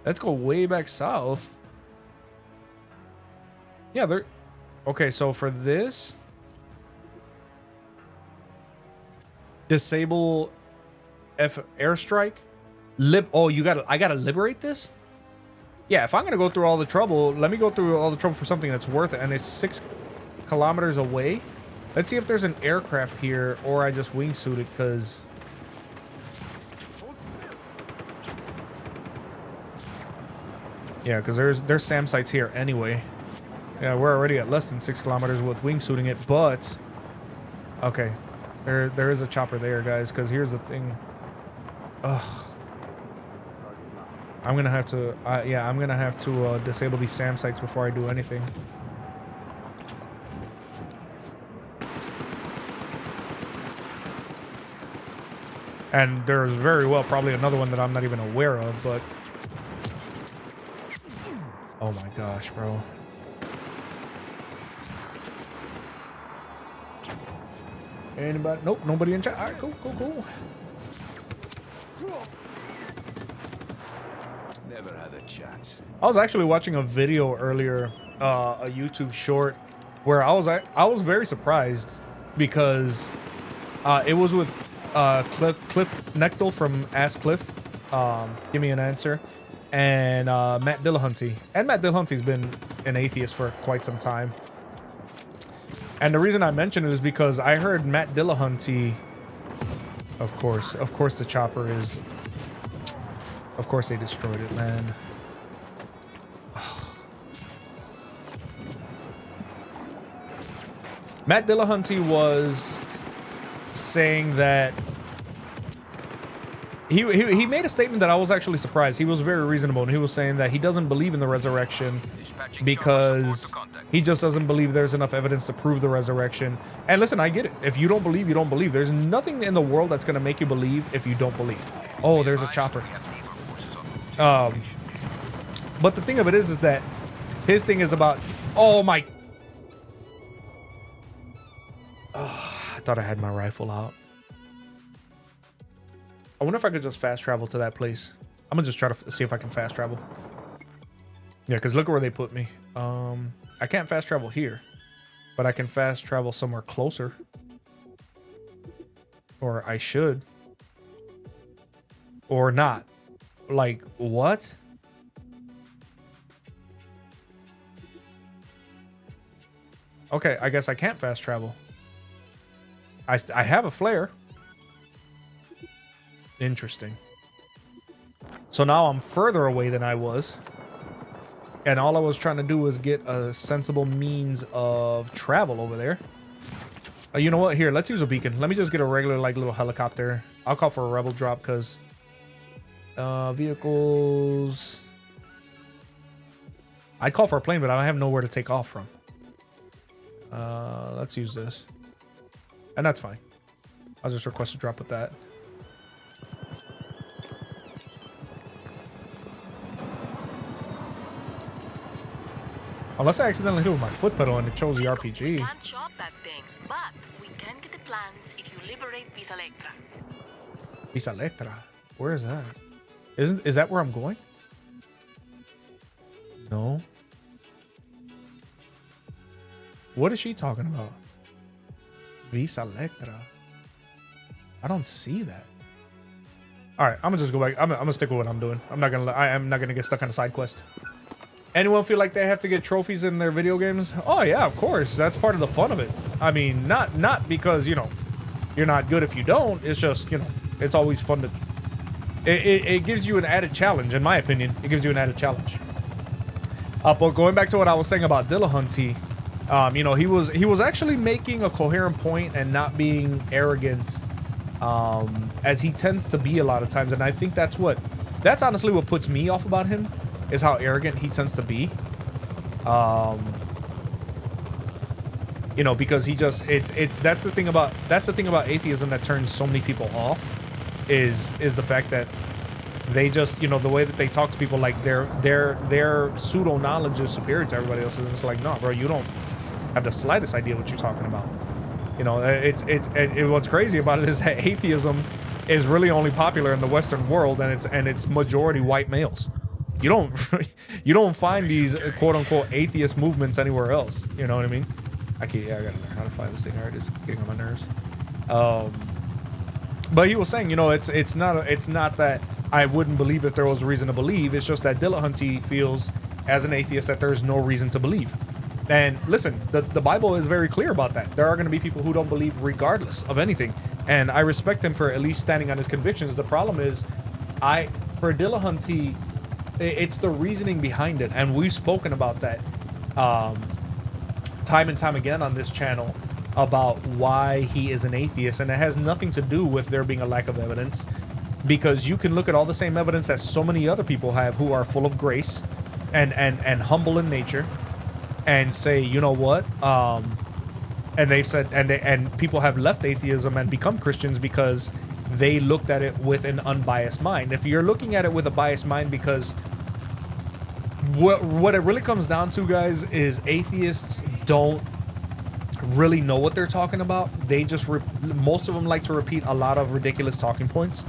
Let's go way back south. Yeah, there. Okay, so for this, disable airstrike. Oh, I gotta liberate this? Yeah, if I'm gonna go through all the trouble, let me go through all the trouble for something that's worth it, and it's 6 kilometers away. Let's see if there's an aircraft here, or I just wingsuit it, because yeah, because there's SAM sites here anyway. Yeah, we're already at less than 6 kilometers with wingsuiting it, but okay, there is a chopper there, guys. Because here's the thing. Ugh. I'm gonna have to, yeah, I'm gonna have to disable these SAM sites before I do anything. And there's very well probably another one that I'm not even aware of, but oh my gosh, bro. Anybody? Nope, nobody in chat. All right, cool. Never had a chance. I was actually watching a video earlier, a YouTube short, where I was very surprised because it was with Cliff Nechtel from Ask Cliff, Give Me an Answer, and Matt Dillahunty. And Matt Dillahunty's been an atheist for quite some time. And the reason I mention it is because I heard Matt Dillahunty, of course the chopper is, of course they destroyed it, man. Matt Dillahunty was saying that he made a statement that I was actually surprised. He was very reasonable, and he was saying that he doesn't believe in the resurrection, because he just doesn't believe there's enough evidence to prove the resurrection. And listen, I get it. If you don't believe, you don't believe. There's nothing in the world that's going to make you believe if you don't believe. Oh, there's a chopper. But the thing of it is that his thing is about, oh my, I thought I had my rifle out. I wonder if I could just fast travel to that place. I'm gonna just try to see if I can fast travel. Yeah, because look at where they put me. I can't fast travel here, but I can fast travel somewhere closer. Or I should. Or not. Like, what? Okay, I guess I can't fast travel. I have a flare. Interesting. So now I'm further away than I was. And all I was trying to do was get a sensible means of travel over there. You know what? Here, let's use a beacon. Let me just get a regular, like, little helicopter. I'll call for a rebel drop because... vehicles... I'd call for a plane, but I have nowhere to take off from. Let's use this. And that's fine. I'll just request a drop with that. Unless I accidentally hit it with my foot pedal and it chose the RPG. We can't shop that thing, but we can get the plans if you liberate Visa Electra. Visa Electra? Where is that? Is that where I'm going? No. What is she talking about? Visa Electra. I don't see that. All right, I'm gonna just go back. I'm gonna stick with what I'm doing. I'm not gonna get stuck on a side quest. Anyone feel like they have to get trophies in their video games? Oh yeah, of course. That's part of the fun of it. I mean, not because, you know, you're not good if you don't. It's just, you know, it's always fun to... It gives you an added challenge, in my opinion. It gives you an added challenge. But going back to what I was saying about Dillahunt, you know, he was actually making a coherent point and not being arrogant, as he tends to be a lot of times. And I think that's honestly what puts me off about him, is how arrogant he tends to be. You know, because he just that's the thing about atheism that turns so many people off, is the fact that they just, you know, the way that they talk to people, like their pseudo knowledge is superior to everybody else, and it's like, no, bro, you don't have the slightest idea what you're talking about. You know, what's crazy about it is that atheism is really only popular in the Western world, and it's majority white males. You don't find these quote unquote atheist movements anywhere else. You know what I mean? I gotta learn how to fly this thing. Alright, it's getting on my nerves. But he was saying, you know, it's not that I wouldn't believe if there was a reason to believe. It's just that Dillahunt feels as an atheist that there's no reason to believe. And listen, the Bible is very clear about that. There are going to be people who don't believe regardless of anything, and I respect him for at least standing on his convictions. The problem is, for Dillahunt, it's the reasoning behind it, and we've spoken about that time and time again on this channel about why he is an atheist, and it has nothing to do with there being a lack of evidence, because you can look at all the same evidence that so many other people have who are full of grace and humble in nature, and say, you know what, and they've said, and people have left atheism and become Christians because they looked at it with an unbiased mind. If you're looking at it with a biased mind, because what it really comes down to, guys, is atheists don't really know what they're talking about. They just most of them like to repeat a lot of ridiculous talking points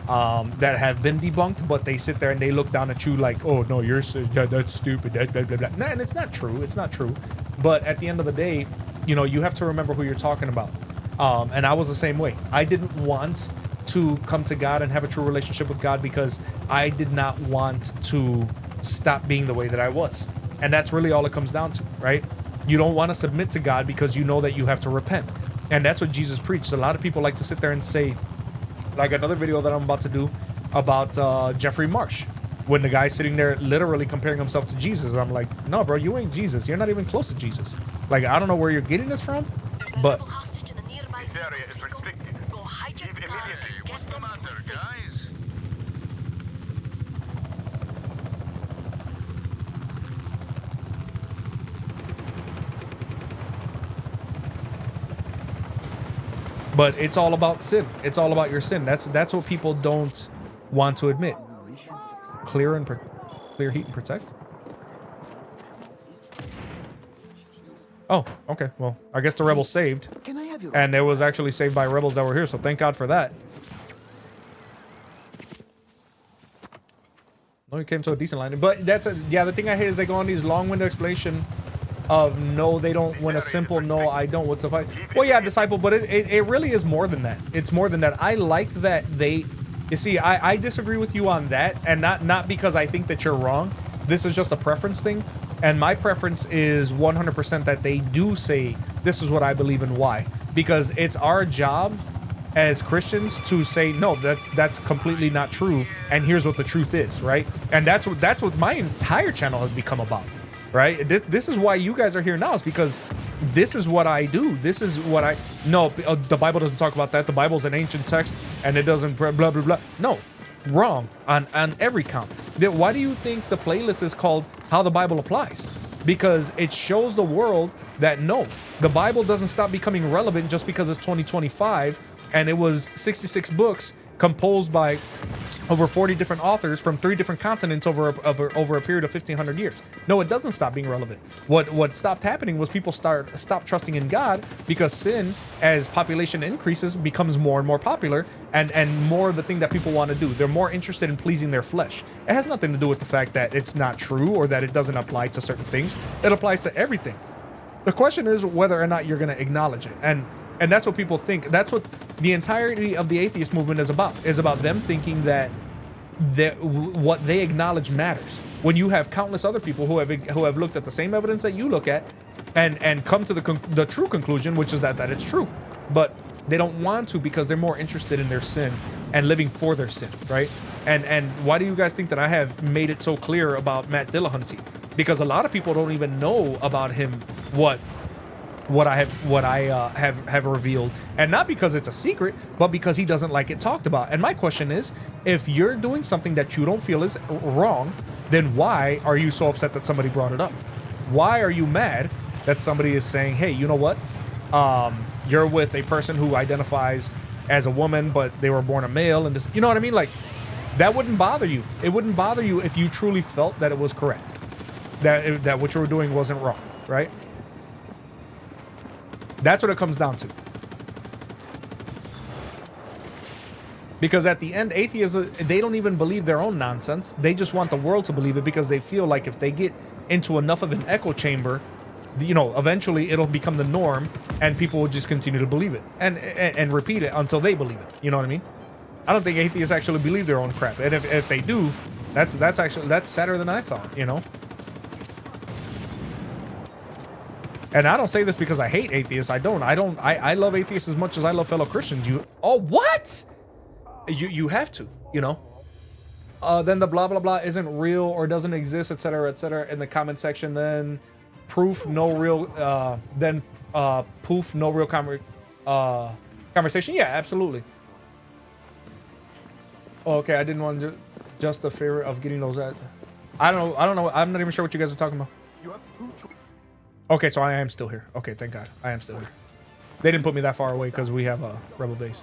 that have been debunked, but they sit there and they look down at you like, oh no, that's stupid, that blah blah blah. Nah, and it's not true. It's not true. But at the end of the day, you know, you have to remember who you're talking about. And I was the same way. I didn't want to come to God and have a true relationship with God because I did not want to stop being the way that I was. And that's really all it comes down to, right? You don't want to submit to God because you know that you have to repent. And that's what Jesus preached. A lot of people like to sit there and say, like another video that I'm about to do about Jeffrey Marsh, when the guy's sitting there literally comparing himself to Jesus. I'm like, no, bro, you ain't Jesus. You're not even close to Jesus. Like, I don't know where you're getting this from, but This area is restricted. Leave immediately. What's the matter, guys? But it's all about sin. It's all about your sin. That's what people don't want to admit. Clear heat and protect. Oh, okay. Well, I guess the rebels saved, Can I have your and it was actually saved by rebels that were here. So thank God for that. No, you came to a decent line, but yeah. The thing I hate is they go on these long-winded explanation of no, they don't. When a simple no, I don't. What's the fight? Well, yeah, disciple, but it really is more than that. It's more than that. I like that they. You see, I disagree with you on that, and not because I think that you're wrong. This is just a preference thing, and my preference is 100% that they do say this is what I believe and why, because it's our job as Christians to say no, that's completely not true, and here's what the truth is, right? And that's what my entire channel has become about, right? This is why you guys are here now, is because this is what I do. This is what I no. The Bible doesn't talk about that. The Bible's an ancient text, and it doesn't blah blah blah. No, wrong on every count. Why do you think the playlist is called How the Bible Applies? Because it shows the world that no, the Bible doesn't stop becoming relevant just because it's 2025 and it was 66 books composed by over 40 different authors from 3 different continents over a period of 1,500 years. No, it doesn't stop being relevant. What stopped happening was people stop trusting in God, because sin, as population increases, becomes more and more popular and more the thing that people want to do. They're more interested in pleasing their flesh. It has nothing to do with the fact that it's not true or that it doesn't apply to certain things. It applies to everything. The question is whether or not you're going to acknowledge it. And that's what people think. That's what the entirety of the atheist movement is about them thinking that what they acknowledge matters. When you have countless other people who have looked at the same evidence that you look at and come to the true conclusion, which is that it's true, but they don't want to because they're more interested in their sin and living for their sin, right? And why do you guys think that I have made it so clear about Matt Dillahunty? Because a lot of people don't even know about him what I have revealed, and not because it's a secret, but because he doesn't like it talked about. And my question is, if you're doing something that you don't feel is wrong, then why are you so upset that somebody brought it up? Why are you mad that somebody is saying, hey, you know what, you're with a person who identifies as a woman but they were born a male, and this, you know what I mean? Like, that wouldn't bother you. It wouldn't bother you if you truly felt that it was correct, that what you were doing wasn't wrong, right? That's what it comes down to. Because at the end, atheists, they don't even believe their own nonsense. They just want the world to believe it, because they feel like if they get into enough of an echo chamber, you know, eventually it'll become the norm and people will just continue to believe it and repeat it until they believe it. You know what I mean? I don't think atheists actually believe their own crap. And if they do, that's sadder than I thought, you know? And I don't say this because I hate atheists. I love atheists as much as I love fellow Christians. What? You have to, you know? Then the blah, blah, blah isn't real or doesn't exist, etc. in the comment section. Then proof, no real, poof, no real conversation. Yeah, absolutely. Okay, I didn't want to just the fear of getting those at. I don't know. I'm not even sure what you guys are talking about. Okay, so I am still here. Okay, thank God. I am still here. They didn't put me that far away because we have a rebel base.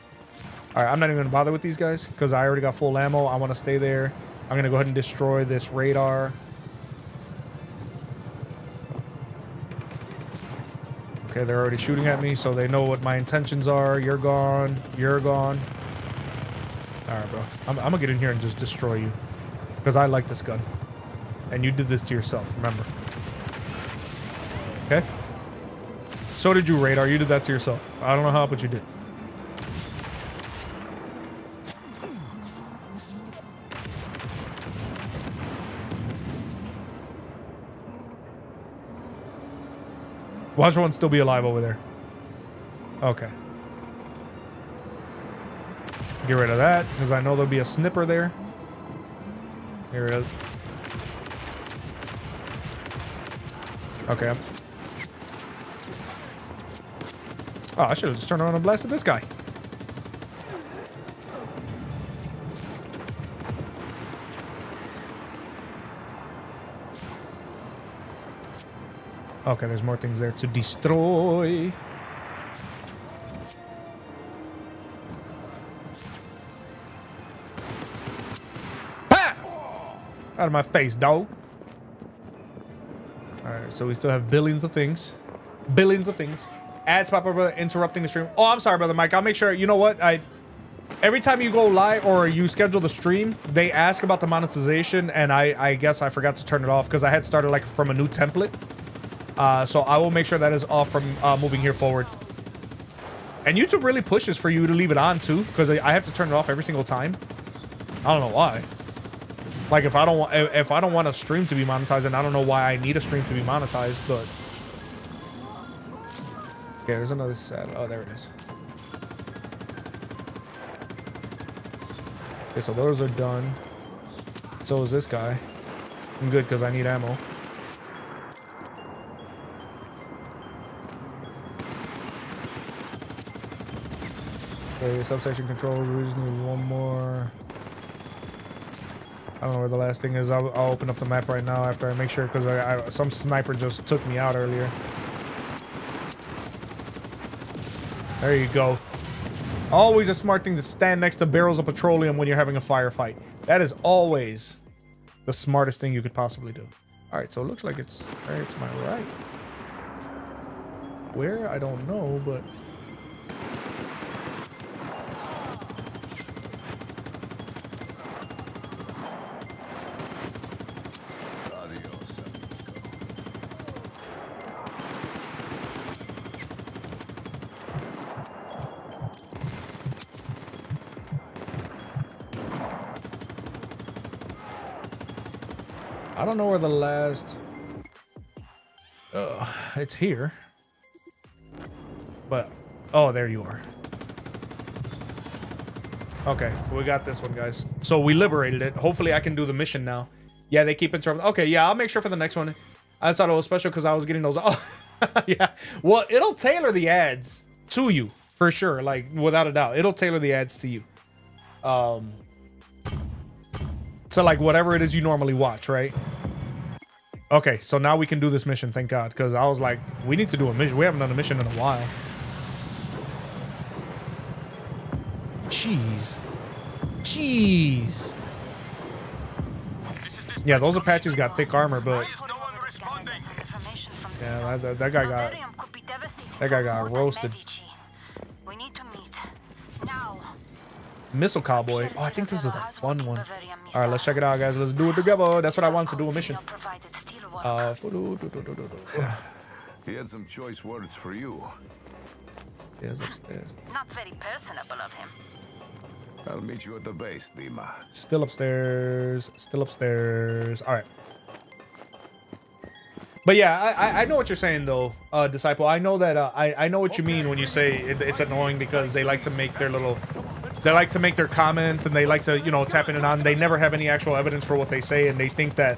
All right, I'm not even going to bother with these guys because I already got full ammo. I want to stay there. I'm going to go ahead and destroy this radar. Okay, they're already shooting at me, so they know what my intentions are. You're gone. You're gone. All right, bro. I'm going to get in here and just destroy you because I like this gun. And you did this to yourself, remember. Okay. So did you, radar. You did that to yourself. I don't know how, but you did. Watch one still be alive over there. Okay. Get rid of that, because I know there'll be a snipper there. Here it is. Okay. Oh, I should have just turned around and blasted this guy. Okay, there's more things there to destroy. Out of my face, dog. All right, so we still have billions of things. Billions of things. Ads pop up, brother, interrupting the stream. Oh, I'm sorry, brother Mike. I'll make sure. You know what? Every time you go live or you schedule the stream, they ask about the monetization, and I guess I forgot to turn it off because I had started like from a new template. So I will make sure that is off from moving here forward. And YouTube really pushes for you to leave it on too, because I have to turn it off every single time. I don't know why. Like if I don't want a stream to be monetized, and I don't know why I need a stream to be monetized, but okay, there's another set. Oh, there it is. Okay, so those are done. So is this guy. I'm good because I need ammo. Okay, substation controls. We just need one more. I don't know where the last thing is. I'll open up the map right now after I make sure, because some sniper just took me out earlier. There you go. Always a smart thing to stand next to barrels of petroleum when you're having a firefight. That is always the smartest thing you could possibly do. All right, so it looks like it's right to my right. Where? I don't know, but... I don't know where the last... it's here. But... oh, there you are. Okay, we got this one, guys. So we liberated it. Hopefully I can do the mission now. Yeah, they keep interrupting. Okay, yeah, I'll make sure for the next one. I thought it was special because I was getting those... oh, yeah. Well, it'll tailor the ads to you, for sure. Like, without a doubt. It'll tailor the ads to you. So, like, whatever it is you normally watch, right? Okay, so now we can do this mission, thank God. Because I was like, we need to do a mission. We haven't done a mission in a while. Jeez. Jeez. Yeah, those Apaches got thick armor, but... yeah, that guy got roasted. We need to meet now. Missile Cowboy. Oh, I think this is a fun one. All right, let's check it out, guys. Let's do it together. That's what I wanted to do, a mission. He had some choice words for you. Yes, upstairs. Not very personable of him. I'll meet you at the base, Dima. Still upstairs. Still upstairs. All right. But yeah, I know what you're saying though, Disciple. I know that I know what you mean when you say it's annoying because they like to make their little, they like to make their comments and they like to, you know, tap in and on. They never have any actual evidence for what they say, and they think that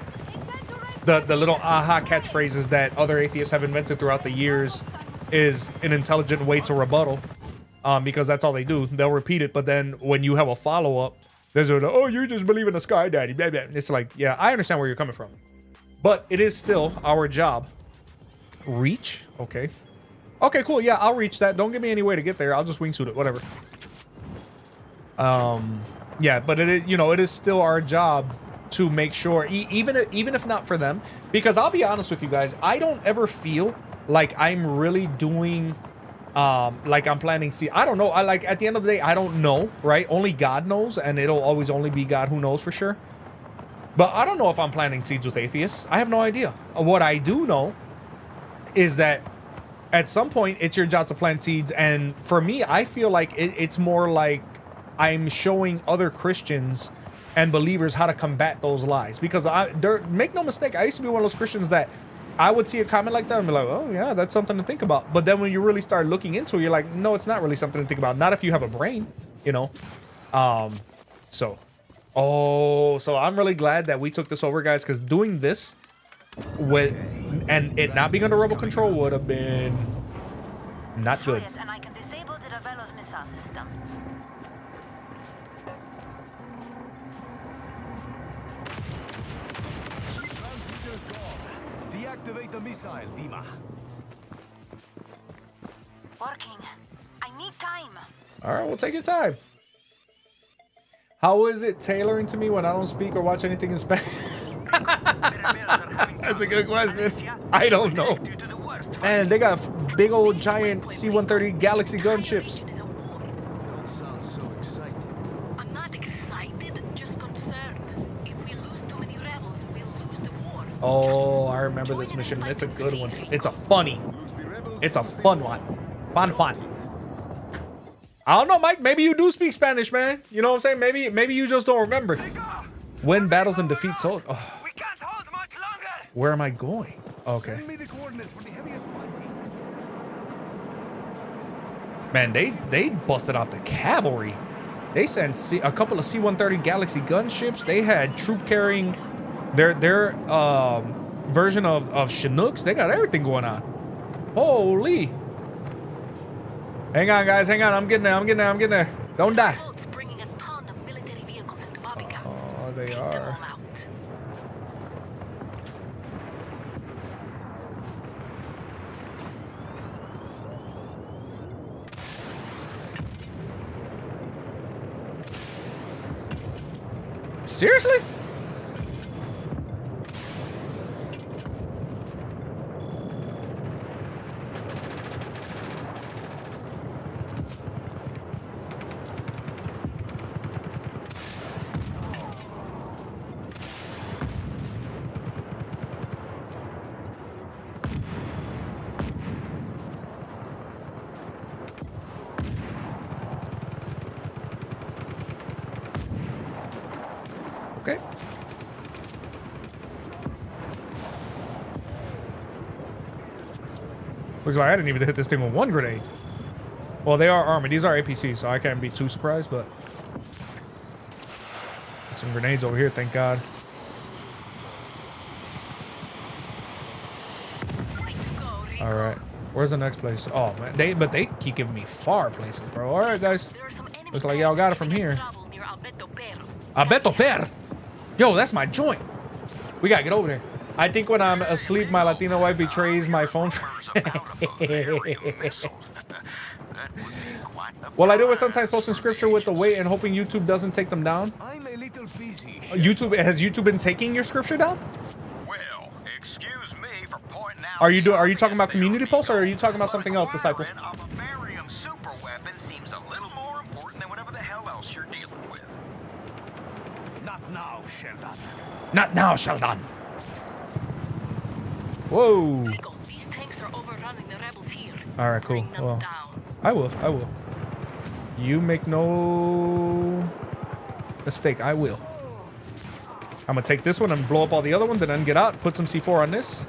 the little aha catchphrases that other atheists have invented throughout the years is an intelligent way to rebuttal, because that's all they do. They'll repeat it, but then when you have a follow-up, there's a, oh, you just believe in the sky daddy, blah, blah. It's like, yeah, I understand where you're coming from, but it is still our job. Reach, okay, cool. Yeah, I'll reach that. Don't give me any way to get there. I'll just wingsuit it, whatever. Yeah, but it is, you know, it is still our job to make sure, even if not for them, because I'll be honest with you guys, I don't ever feel like I'm really doing, like I'm planting seeds. I don't know. I like, at the end of the day, I don't know, right? Only God knows, and it'll always only be God who knows for sure. But I don't know if I'm planting seeds with atheists. I have no idea. What I do know is that at some point it's your job to plant seeds, and for me, I feel like it's more like I'm showing other Christians and believers how to combat those lies, because make no mistake, I used to be one of those Christians that I would see a comment like that and be like, oh yeah, that's something to think about. But then when you really start looking into it, you're like, no, it's not really something to think about. Not if you have a brain, you know. So I'm really glad that we took this over, guys, because doing this with and it not being under rebel control would have been not good. And I can disable the Ravelo's missile system. Transmitter's gone. Deactivate the missile, Dima. Working. I need time. All right, we'll take your time. How is it tailoring to me when I don't speak or watch anything in Spanish? That's a good question. I don't know. Man, they got big old giant C-130 Galaxy gunships. Don't sound so excited. I'm not excited, just concerned. If we lose too many rebels, we'll lose the war. Oh, I remember this mission. It's a good one. It's a funny. It's a fun one. Fun one. I don't know, Mike. Maybe you do speak Spanish, man. You know what I'm saying? Maybe you just don't remember. Win battles and defeat soldiers. Oh. We can't hold much longer. Where am I going? Okay. Send me the coordinates for the heaviest fighting. Man, they busted out the cavalry. They sent a couple of C-130 Galaxy gunships. They had troop carrying their version of Chinooks. They got everything going on. Holy. Hang on, guys. Hang on. I'm getting there. Don't die. Boats bringing a ton of military vehicles into Babica. Oh, they Take them are. all out. Seriously? Okay. Looks like I didn't even hit this thing with one grenade. Well, they are armored. These are APCs, so I can't be too surprised, but... some grenades over here, thank God. Alright. Where's the next place? Oh, man. They keep giving me far places, bro. Alright, guys. Looks like y'all got it from here. Alberto Per! Yo, that's my joint. We gotta get over there. I think when I'm asleep, my Latina wife betrays my phone. Well, I do it sometimes, posting scripture with the weight and hoping YouTube doesn't take them down. I'm a little busy. Has YouTube been taking your scripture down? Well, excuse me for pointing out. Are you talking about community posts, or are you talking about something else, Disciple? Of a barium superweapon seems a little more important than whatever the hell else you're dealing with. Not now, Sheldon. Not now, Sheldon. Whoa. Rico, these tanks are overrunning the rebels here. All right, cool. Bring them Well, down. I will. You make no mistake. I will. I'm gonna take this one and blow up all the other ones and then get out, put some C4 on this.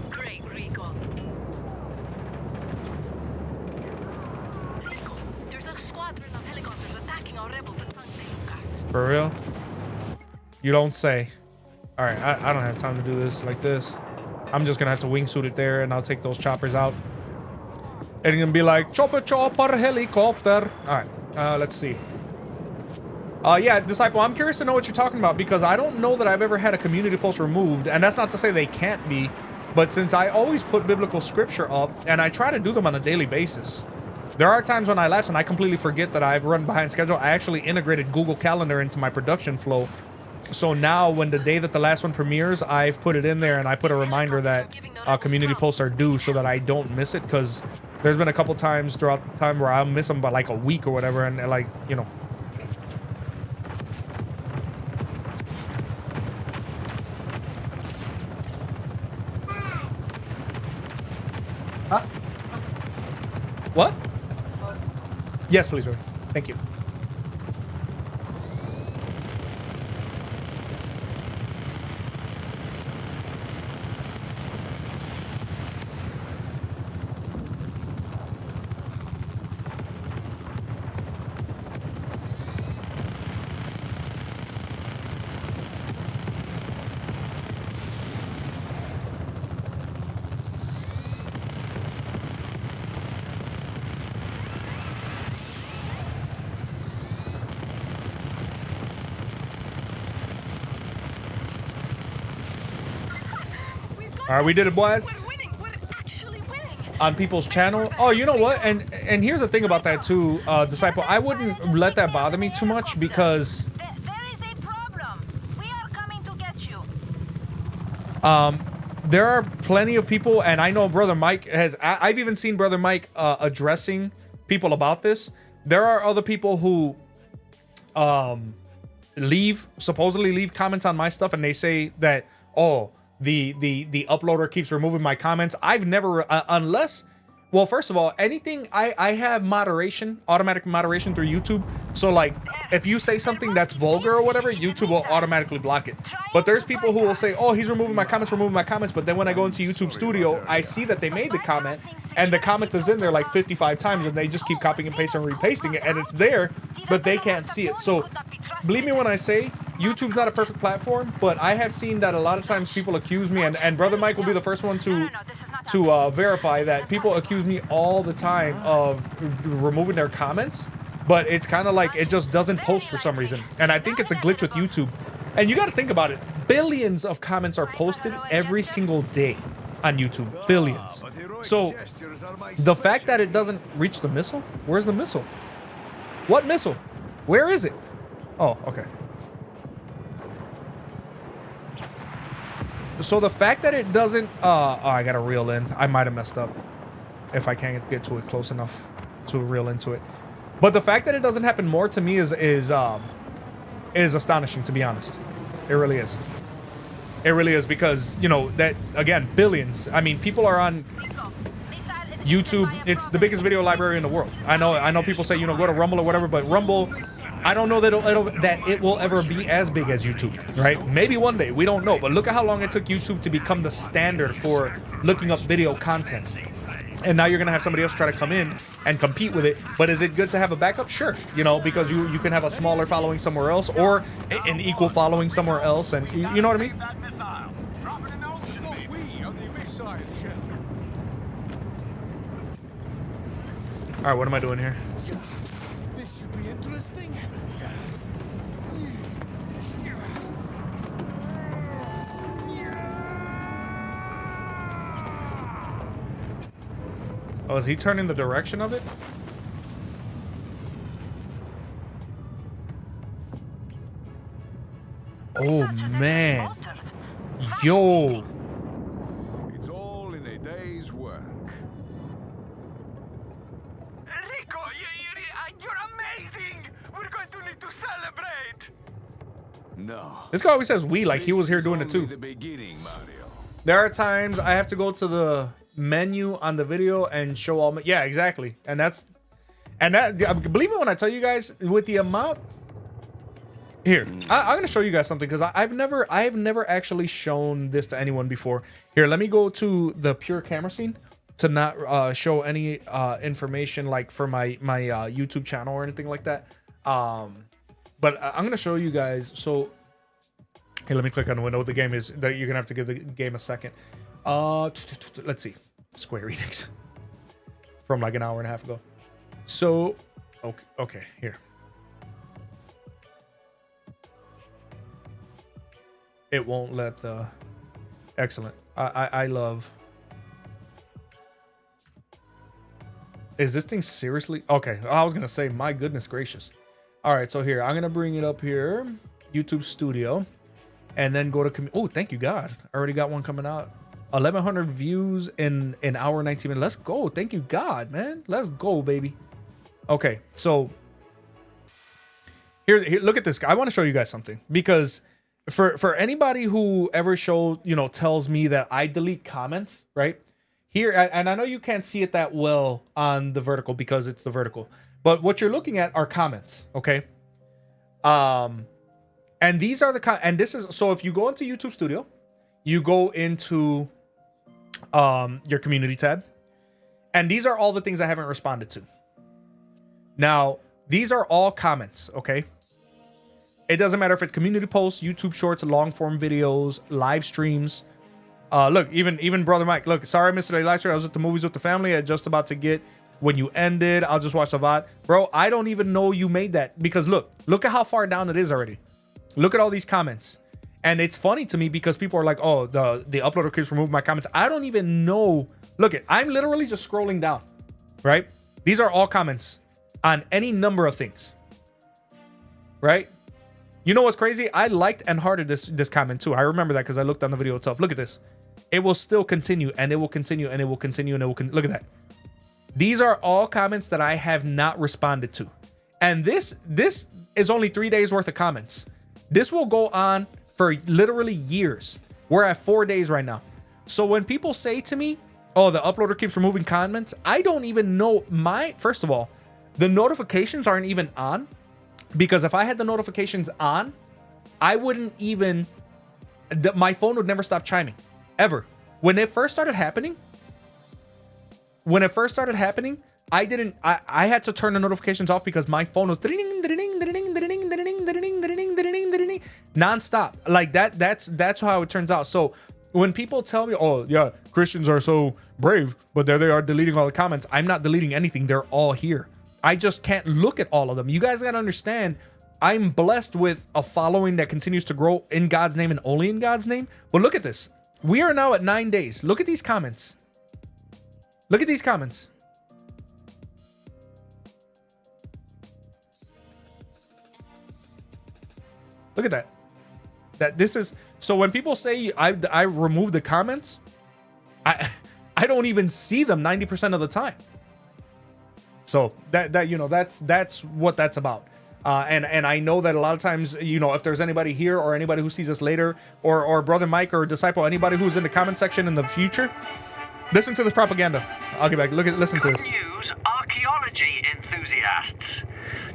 Great, Rico. Rico, there's a squadron of helicopters attacking our rebels at Tangas. For real? You don't say. All right, I don't have time to do this like this. I'm just gonna have to wingsuit it there, and I'll take those choppers out. And it's gonna be like chopper, helicopter. All right, let's see. Yeah, Disciple, I'm curious to know what you're talking about, because I don't know that I've ever had a community post removed, and that's not to say they can't be, but since I always put biblical scripture up, and I try to do them on a daily basis, there are times when I lapse and I completely forget that I've run behind schedule. I actually integrated Google Calendar into my production flow. So now when the day that the last one premieres, I've put it in there, and I put a reminder that community posts are due so that I don't miss it, because there's been a couple times throughout the time where I'll miss them by like a week or whatever, and like, you know. Huh? What? Yes, please, bro. Thank you. All right, we did it, boys. We're winning. We're actually winning. On people's channel. Oh, you know what? And here's the thing about that too, Disciple. I wouldn't let that bother me too much because There is a problem. We are coming to get you. there are plenty of people, and I know Brother Mike has. I've even seen Brother Mike addressing people about this. There are other people who supposedly leave comments on my stuff, and they say that, oh, the uploader keeps removing my comments. I've never unless, well, first of all, anything I have moderation, automatic moderation through YouTube. So like if you say something that's vulgar or whatever, YouTube will automatically block it. But there's people who will say, oh, he's removing my comments, but then when I go into YouTube Studio, I see that they made the comment and the comment is in there like 55 times, and they just keep copying and pasting and repasting it, and it's there, but they can't see it. So believe me when I say YouTube's not a perfect platform, but I have seen that a lot of times people accuse me, and Brother Mike will be the first one to verify that people accuse me all the time of removing their comments, but it's kind of like it just doesn't post for some reason. And I think it's a glitch with YouTube. And you got to think about it. Billions of comments are posted every single day on YouTube. Billions. So the fact that it doesn't reach the missile, where's the missile? What missile? Where is it? Oh, okay. So the fact that it doesn't, oh, I gotta reel in. I might have messed up if I can't get to it close enough to reel into it. But the fact that it doesn't happen more to me is astonishing, to be honest. It really is. It really is, because, you know, that, again, billions. I mean, people are on YouTube. It's the biggest video library in the world. I know people say, you know, go to Rumble or whatever, but Rumble, I don't know that it will ever be as big as YouTube, right? Maybe one day, we don't know. But look at how long it took YouTube to become the standard for looking up video content. And now you're going to have somebody else try to come in and compete with it. But is it good to have a backup? Sure. You know, because you can have a smaller following somewhere else, or an equal following somewhere else. And you know what I mean? All right, what am I doing here? This should be interesting. Oh, is he turning the direction of it? Oh, man. Yo. It's all in a day's work. Rico, you're amazing! We're going to need to celebrate! No. This guy always says we, like he was here doing it too. The beginning, Mario. There are times I have to go to the menu on the video and show all. Yeah, exactly. And that, believe me when I tell you guys, with the amount. Here, I'm gonna show you guys something, because I've never actually shown this to anyone before. Here, let me go to the pure camera scene to not show any information like for my YouTube channel or anything like that. But I'm gonna show you guys. So here, let me click on the window. The game is that you're gonna have to give the game a second. Let's see, Square Enix from like an hour and a half ago. So okay, here. It won't let the excellent. I love. Is this thing seriously? Okay, I was gonna say, my goodness gracious. All right, so here, I'm gonna bring it up here, YouTube Studio, and then go to oh, thank you God, I already got one coming out. 1,100 views in an hour 19 minutes. Let's go. Thank you God, man. Let's go, baby. Okay, so here look at this. I want to show you guys something, because for anybody who ever tells me that I delete comments, right? Here, and I know you can't see it that well on the vertical because it's the vertical, but what you're looking at are comments, okay? And these are and this is, so if you go into YouTube Studio, you go into your community tab, and these are all the things I haven't responded to. Now, these are all comments, okay? It doesn't matter if it's community posts, YouTube shorts, long form videos, live streams. Look, even Brother Mike, look, sorry I missed the live stream. I was at the movies with the family. I just about to get when you ended. I'll just watch the VOD. Bro, I don't even know you made that, because look at how far down it is already. Look at all these comments. And it's funny to me because people are like, oh, the uploader keeps removing my comments. I don't even know. Look, I'm literally just scrolling down, right? These are all comments on any number of things, right? You know what's crazy? I liked and hearted this comment too. I remember that because I looked on the video itself. Look at this. It will still continue, and it will continue, and it will continue, and it will look at that. These are all comments that I have not responded to. And this is only 3 days worth of comments. This will go on for literally years. We're at 4 days right now. So when people say to me, oh, the uploader keeps removing comments, I don't even know first of all, the notifications aren't even on, because if I had the notifications on, I wouldn't even, my phone would never stop chiming, ever. When it first started happening, I had to turn the notifications off because my phone was nonstop. Like that's how it turns out. So when people tell me, oh yeah, Christians are so brave, but there they are deleting all the comments. I'm not deleting anything. They're all here. I just can't look at all of them. You guys got to understand, I'm blessed with a following that continues to grow in God's name and only in God's name. But look at this. We are now at 9 days. Look at these comments. Look at these comments. Look at that. This is, so when people say I remove the comments, I don't even see them 90% of the time. So that's what that's about. And I know that a lot of times, if there's anybody here or anybody who sees us later, or Brother Mike or Disciple, anybody who's in the comment section in the future, listen to this propaganda. I'll get back. Listen to this. Good news, archaeology enthusiasts.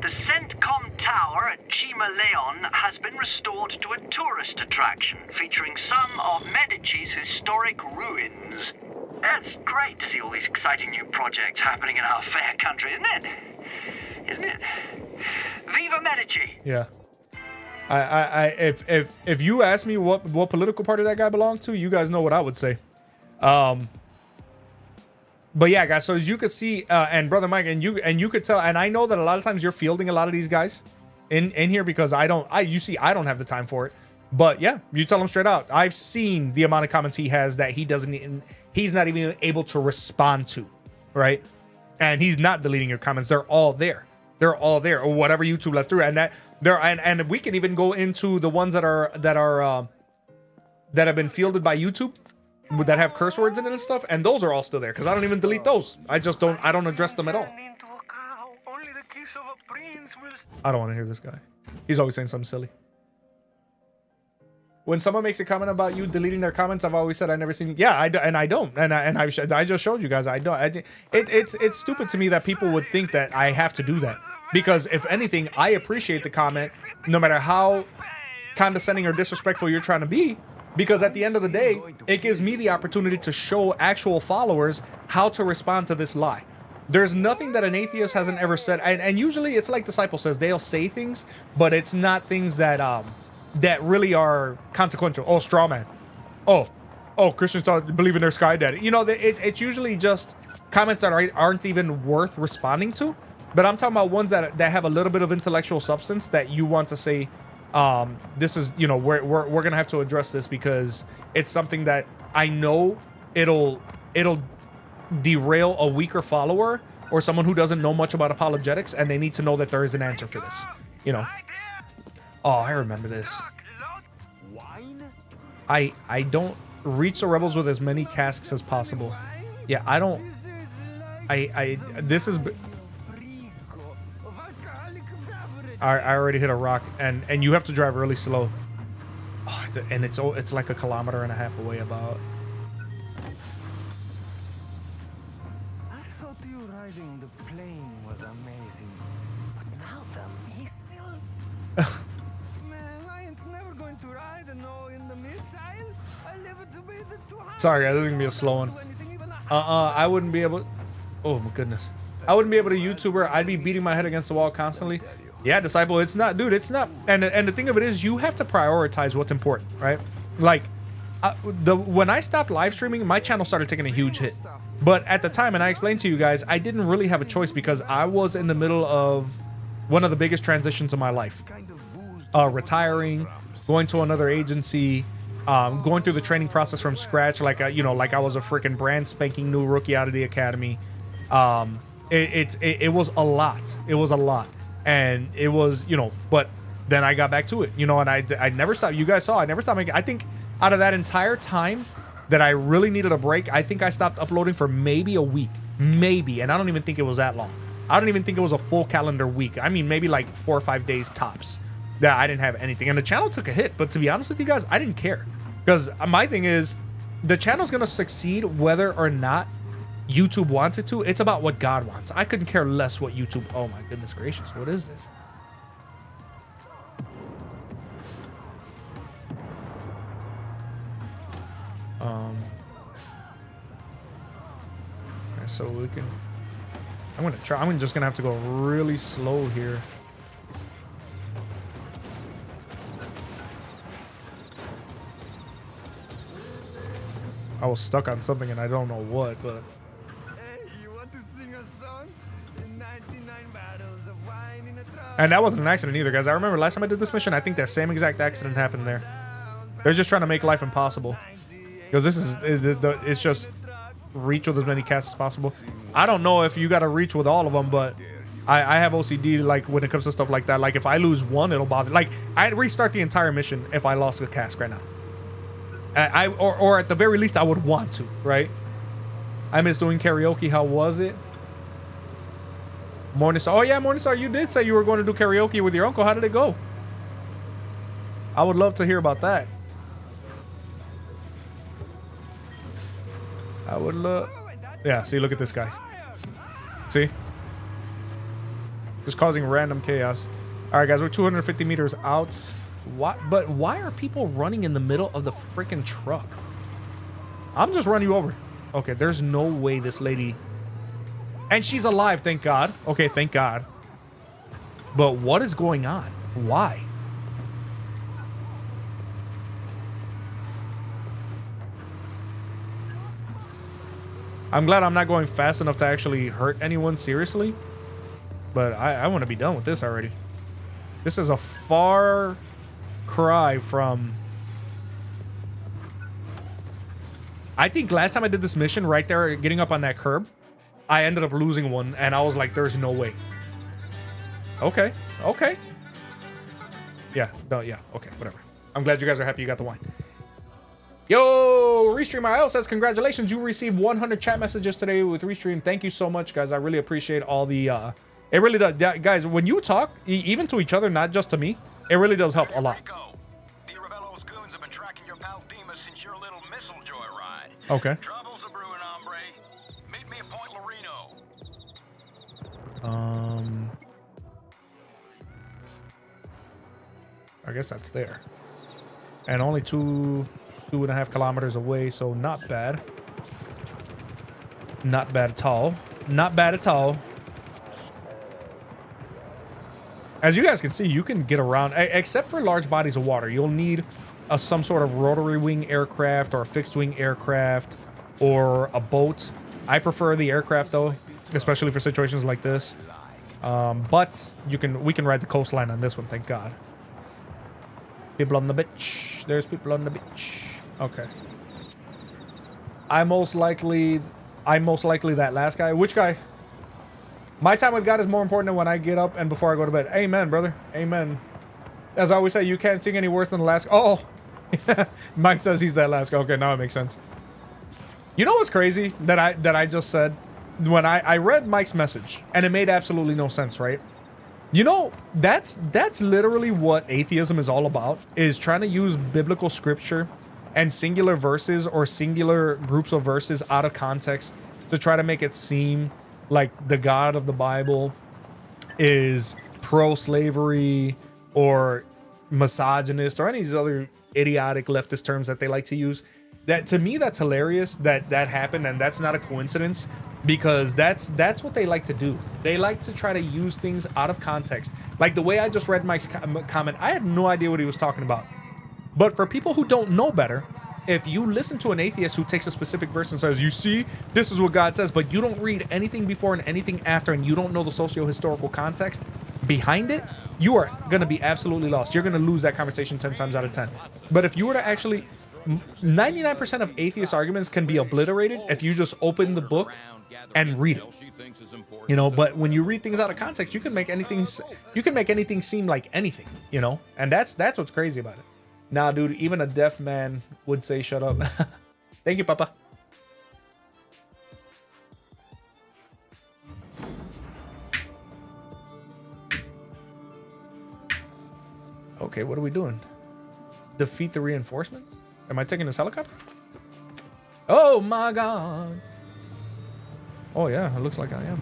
The CENTCOM Tower at Cima Leon has been restored to a tourist attraction featuring some of Medici's historic ruins. It's great to see all these exciting new projects happening in our fair country, isn't it? Isn't it? Viva Medici! Yeah. If you ask me what political party that guy belonged to, you guys know what I would say. But yeah, guys, so as you could see, and Brother Mike, and you could tell, and I know that a lot of times you're fielding a lot of these guys in here because I don't have the time for it. But yeah, you tell him straight out. I've seen the amount of comments he has that he's not even able to respond to, right? And he's not deleting your comments. They're all there. They're all there, or whatever YouTube lets through. And and we can even go into the ones that have been fielded by YouTube, that have curse words in it and stuff, and those are all still there because I don't even delete those. I don't address them at all. I don't want to hear this guy. He's always saying something silly. When someone makes a comment about you deleting their comments, I've always said I never seen you. Yeah, I don't, and I just showed you guys I don't. It's stupid to me that people would think that I have to do that, because if anything, I appreciate the comment no matter how condescending or disrespectful you're trying to be. Because at the end of the day, it gives me the opportunity to show actual followers how to respond to this lie. There's nothing that an atheist hasn't ever said. And usually it's like Disciple says, they'll say things, but it's not things that really are consequential. Oh, straw man. Oh, Christians don't believe in their sky daddy. It's usually just comments that aren't even worth responding to. But I'm talking about ones that have a little bit of intellectual substance that you want to say, this is, we're gonna have to address this because it's something that I know it'll derail a weaker follower or someone who doesn't know much about apologetics, and they need to know that there is an answer for this. Oh, I remember this. I don't reach the rebels with as many casks as possible. Yeah, I don't. This is. I already hit a rock, and you have to drive really slow. Oh, and it's like 1.5 kilometers away about. I thought you riding the plane was amazing, but now the missile. Man, I ain't never going to ride in the missile. I live to be the 200. Sorry, guys, this is gonna be a slow one. I wouldn't be able. Oh my goodness, I wouldn't be able to YouTuber. I'd be beating my head against the wall constantly. Yeah, Disciple, it's not, dude, it's not. And the thing of it is, you have to prioritize what's important, right? Like, when I stopped live streaming, my channel started taking a huge hit. But at the time, and I explained to you guys, I didn't really have a choice because I was in the middle of one of the biggest transitions of my life. Retiring, going to another agency, going through the training process from scratch, like like I was a freaking brand spanking new rookie out of the academy. It was a lot. It was a lot, and it was but then I got back to it, and I never stopped. You guys saw I never stopped making. I think out of that entire time that I really needed a break, I think I stopped uploading for maybe a week, maybe, and I don't even think it was that long. I don't even think it was a full calendar week. I mean, maybe like 4 or 5 days tops that I didn't have anything, and the channel took a hit. But to be honest with you guys, I didn't care, because my thing is the channel's gonna succeed whether or not YouTube wants it to. It's about what God wants. I couldn't care less what YouTube. Oh my goodness gracious, what is this? Okay, so we can. I'm gonna try. I'm just gonna have to go really slow here. I was stuck on something and I don't know what, but. Hey, you want to sing a song? In 99 bottles of wine in a truck. And that wasn't an accident either, guys. I remember last time I did this mission, I think that same exact accident happened there. They're just trying to make life impossible. Because this is, it's just reach with as many casts as possible. I don't know if you got to reach with all of them, but I have OCD, like, when it comes to stuff like that. Like, if I lose one, it'll bother. Like, I'd restart the entire mission if I lost a cask right now. Or at the very least, I would want to, right? I miss doing karaoke. How was it? Morningstar. Oh, yeah, Morningstar, you did say you were going to do karaoke with your uncle. How did it go? I would love to hear about that. I would love... Yeah, see, look at this guy. See? Just causing random chaos. All right, guys, we're 250 meters out. What? But why are people running in the middle of the freaking truck? I'm just running you over. Okay, there's no way this lady... And she's alive, thank God. Okay, thank God. But what is going on? Why? I'm glad I'm not going fast enough to actually hurt anyone seriously. But I want to be done with this already. This is a far cry from... I think last time I did this mission right there, getting up on that curb, I ended up losing one, and I was like, there's no way. Okay, okay. Yeah, no, yeah, okay, whatever. I'm glad you guys are happy you got the wine. Yo, Restream IL says, congratulations, you received 100 chat messages today with Restream. Thank you so much, guys. I really appreciate all the... It really does. Guys, when you talk, even to each other, not just to me, it really does help a lot. Okay. Troubles are brewing, hombre. Meet me at Point Loreno. I guess that's there. And only 2.5 kilometers away, so not bad. Not bad at all. Not bad at all. As you guys can see, you can get around, except for large bodies of water. You'll need some sort of rotary wing aircraft or a fixed wing aircraft or a boat. I prefer the aircraft though, especially for situations like this. But we can ride the coastline on this one, thank God. People on the beach. There's people on the beach. Okay. I'm most likely that last guy. Which guy? My time with God is more important than when I get up and before I go to bed. Amen, brother. Amen. As I always say, you can't sing any worse than the last. Oh, Mike says he's that last guy. Okay, now it makes sense. You know what's crazy that I just said when I read Mike's message, and it made absolutely no sense, right? You know, that's literally what atheism is all about, is trying to use biblical scripture and singular verses or singular groups of verses out of context to try to make it seem like the God of the Bible is pro-slavery or misogynist or any of these other idiotic leftist terms that they like to use. That, to me, that's hilarious that happened, and that's not a coincidence, because that's what they like to do. They like to try to use things out of context. Like the way I just read Mike's comment, I had no idea what he was talking about. But for people who don't know better, if you listen to an atheist who takes a specific verse and says, you see, this is what God says, but you don't read anything before and anything after, and you don't know the socio-historical context behind it, you are going to be absolutely lost. You're going to lose that conversation 10 times out of 10. But if you were to actually, 99% of atheist arguments can be obliterated if you just open the book and read it. You know, but when you read things out of context, you can make anything seem like anything, you know? And that's what's crazy about it. Nah, dude, even a deaf man would say shut up. Thank you, Papa. Okay, what are we doing? Defeat the reinforcements? Am I taking this helicopter? Oh my god. Oh yeah, it looks like I am.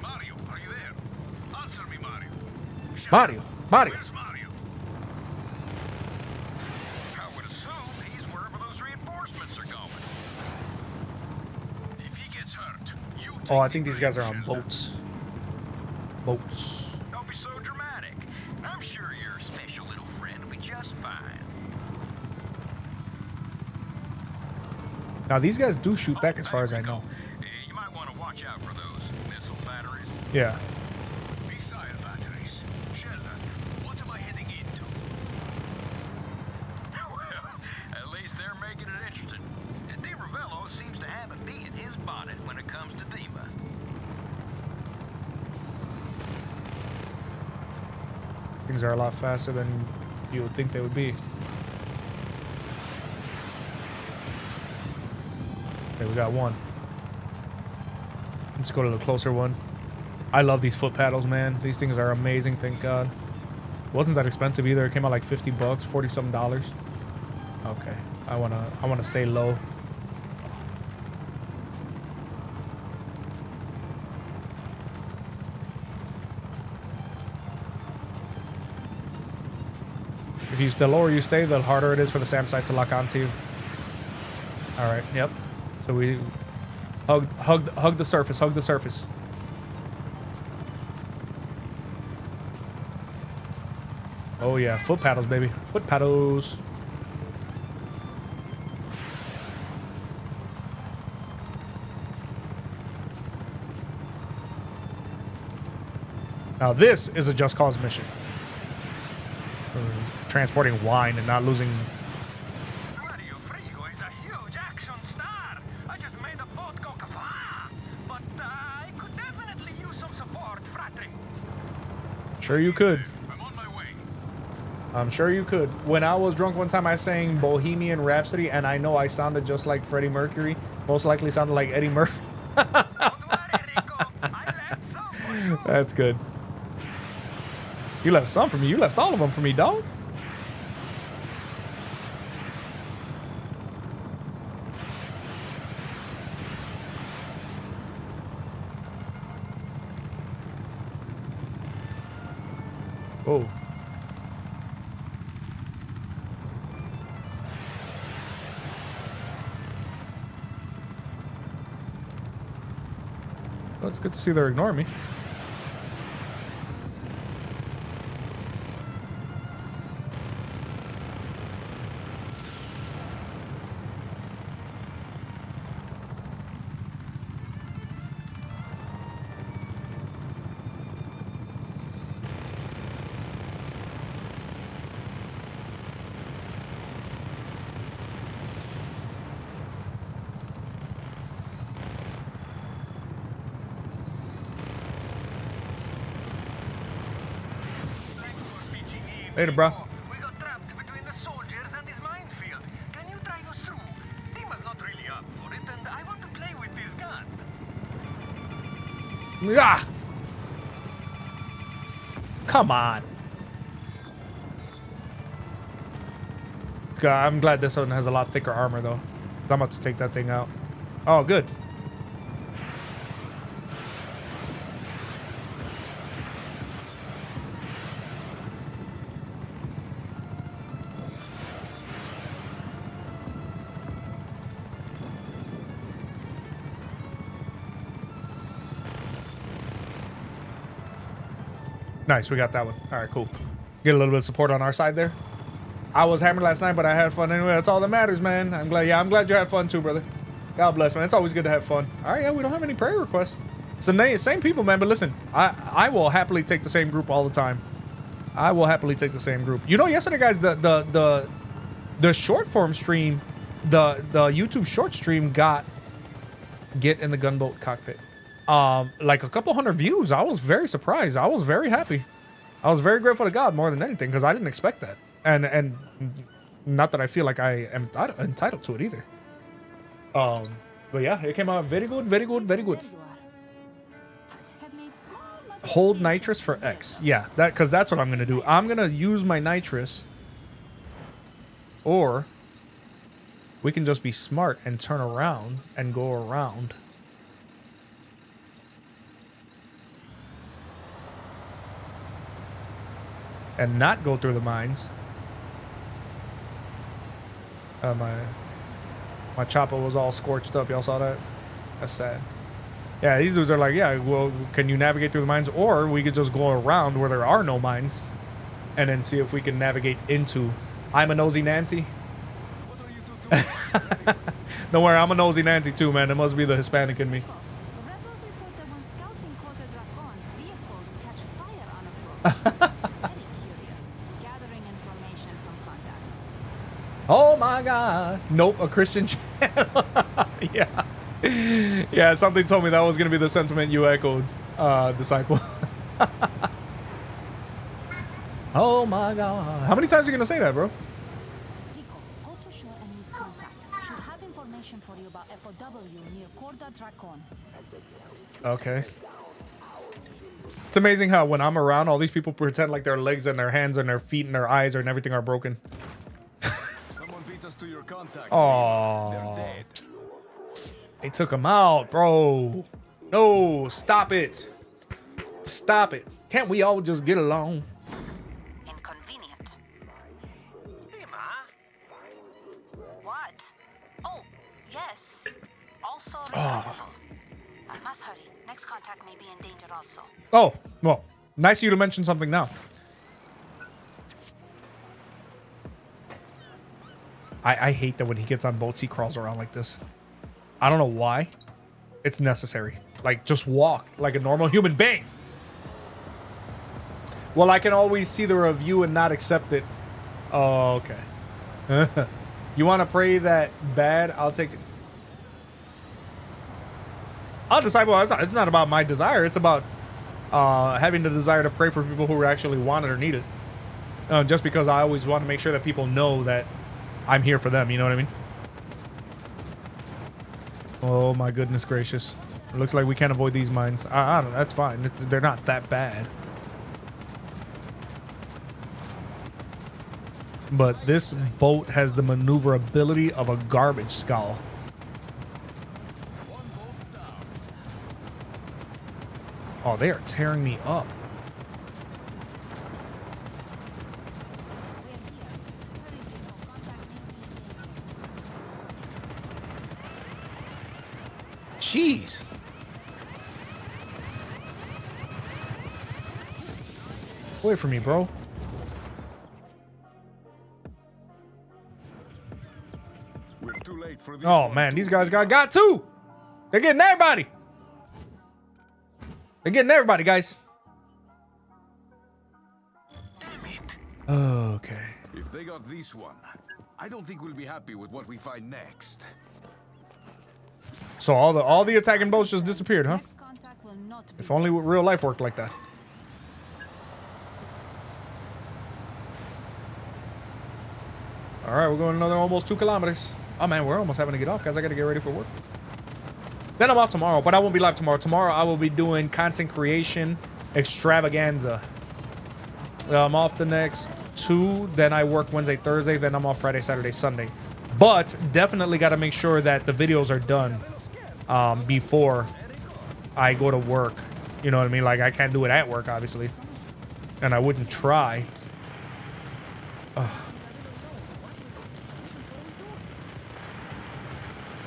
Mario, are you there? Answer me, Mario. Mario. Where's Mario? I would assume he's wherever those reinforcements are going. If he gets hurt, you take Oh, I think the these guys are on bridge. boats. Boats. Don't be so dramatic. I'm sure your special little friend will be just fine. Now these guys do shoot back as far as I know. You might want to watch out for those missile batteries. Yeah. Missile batteries. Sheldon, what am I heading into? Well, at least they're making it interesting. And Di Ravello seems to have a bee in his bonnet when it comes to Dima. Things are a lot faster than you would think they would be. Okay, we got one. Let's go to the closer one. I love these foot paddles, man. These things are amazing, thank God. Wasn't that expensive either. It came out like 50 bucks, 40 some dollars. Okay. I wanna stay low. The lower you stay, the harder it is for the SAM sites to lock onto you. All right. Yep. So we hug the surface. Hug the surface. Oh yeah, foot paddles, baby. Foot paddles. Now this is a Just Cause mission. Transporting wine and not losing. Radio Frigo is a huge action star. I just made a boat go kafah. But I could definitely use some support, frate. Sure you could. I'm on my way. I'm sure you could. When I was drunk one time, I sang Bohemian Rhapsody, and I know I sounded just like Freddie Mercury. Most likely sounded like Eddie Murphy. Don't worry, Rico. I left some for you. That's good. You left some for me. You left all of them for me, dog. Oh. Well, it's good to see they're ignoring me. Later, bro. We got trapped between the soldiers and this minefield. Can you drive us through? Dima's not really up for it, and I want to play with this gun. Ah! Come on. I'm glad this one has a lot thicker armor, though. I'm about to take that thing out. Oh, good. Nice, we got that one. All right, cool. Get a little bit of support on our side there. I was hammered last night, but I had fun anyway. That's all that matters, man. I'm glad. Yeah, I'm glad you had fun too, brother. God bless, man. It's always good to have fun. All right, yeah, we don't have any prayer requests. It's the same people, man. But listen, I will happily take the same group all the time. I will happily take the same group. You know, yesterday, guys, the short form stream, the YouTube short stream got Get in the Gunboat Cockpit. Like a couple hundred views. I was very surprised. I was very happy. I was very grateful to God more than anything because I didn't expect that. And not that I feel like I am entitled to it either. But yeah, it came out very good, very good, very good. Hold nitrous for X. Yeah, because that's what I'm gonna do. I'm gonna use my nitrous, or we can just be smart and turn around and go around. And not go through the mines. My chopper was all scorched up. Y'all saw that? That's sad. Yeah, these dudes are like, yeah, well, can you navigate through the mines? Or we could just go around where there are no mines and then see if we can navigate into... I'm a nosy Nancy. Don't worry, I'm a nosy Nancy too, man. It must be the Hispanic in me. Rebels report that when scouting Quarter Dracon, vehicles catch fire on approach. Very curious. Gathering information from contacts. Oh my God. Nope, a Christian channel. Yeah. Yeah, something told me that was going to be the sentiment you echoed, disciple. Oh my God. How many times are you going to say that, bro? Pico, go to shore and meet contact. Should have information for you about FOW near Quarter Dracon. Okay. It's amazing how when I'm around, all these people pretend like their legs and their hands and their feet and their eyes and everything are broken. Someone beat us to your contact. Oh. They're dead. They took him out, bro. No, stop it. Stop it. Can't we all just get along? Inconvenient. Hey, Ma. What? Oh, yes. Also remarkable. I must hurry. Next contact may be in danger also. Oh, well, nice of you to mention something now. I hate that when he gets on boats, he crawls around like this. I don't know why. It's necessary. Like, just walk like a normal human being. Well, I can always see the review and not accept it. Oh, okay. You want to pray that bad? I'll take it. I'll decide. Well, it's not about my desire. It's about having the desire to pray for people who actually want it or need it. Just because I always want to make sure that people know that I'm here for them. You know what I mean? Oh my goodness gracious! It looks like we can't avoid these mines. I don't know. That's fine. They're not that bad. But this boat has the maneuverability of a garbage scow. Oh, they are tearing me up. Jeez. Wait for me, bro. We're too late for this. Oh man, these guys got two. They're getting everybody. They're getting everybody, guys. Damn it. Okay. If they got this one, I don't think we'll be happy with what we find next. So all the attacking boats just disappeared, huh? Next contact will not be. If only real life worked like that. All right, we're going another almost 2 kilometers. Oh man, we're almost having to get off, guys. I got to get ready for work. Then I'm off tomorrow, but I won't be live tomorrow. Tomorrow I will be doing content creation extravaganza. I'm off the next 2. Then I work Wednesday, Thursday. Then I'm off Friday, Saturday, Sunday. But definitely got to make sure that the videos are done before I go to work. You know what I mean? Like, I can't do it at work, obviously. And I wouldn't try.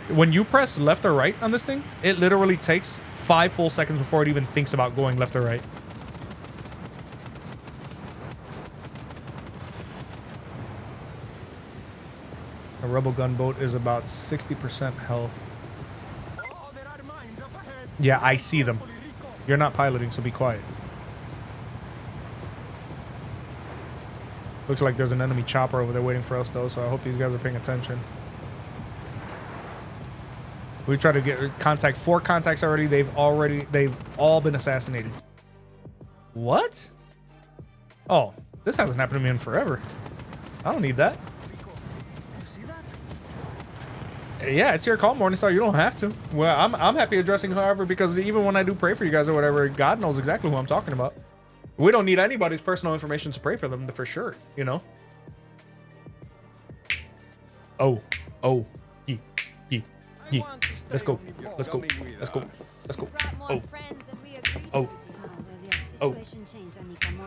When you press left or right on this thing, it literally takes 5 full seconds before it even thinks about going left or right. rebel gunboat is about 60% health. Oh, there are mines up ahead. Yeah, I see them. You're not piloting, so be quiet. Looks like there's an enemy chopper over there waiting for us, though, so I hope these guys are paying attention. We tried to get contact 4 contacts already. They've all been assassinated. What? Oh, this hasn't happened to me in forever. I don't need that. Yeah, it's your call, Morningstar. You don't have to. Well, I'm happy addressing however, because even when I do pray for you guys or whatever, God knows exactly who I'm talking about. We don't need anybody's personal information to pray for them, for sure, you know? Oh, ye. Let's go. Let's go. Let's go. Let's go. Oh. Oh. Oh.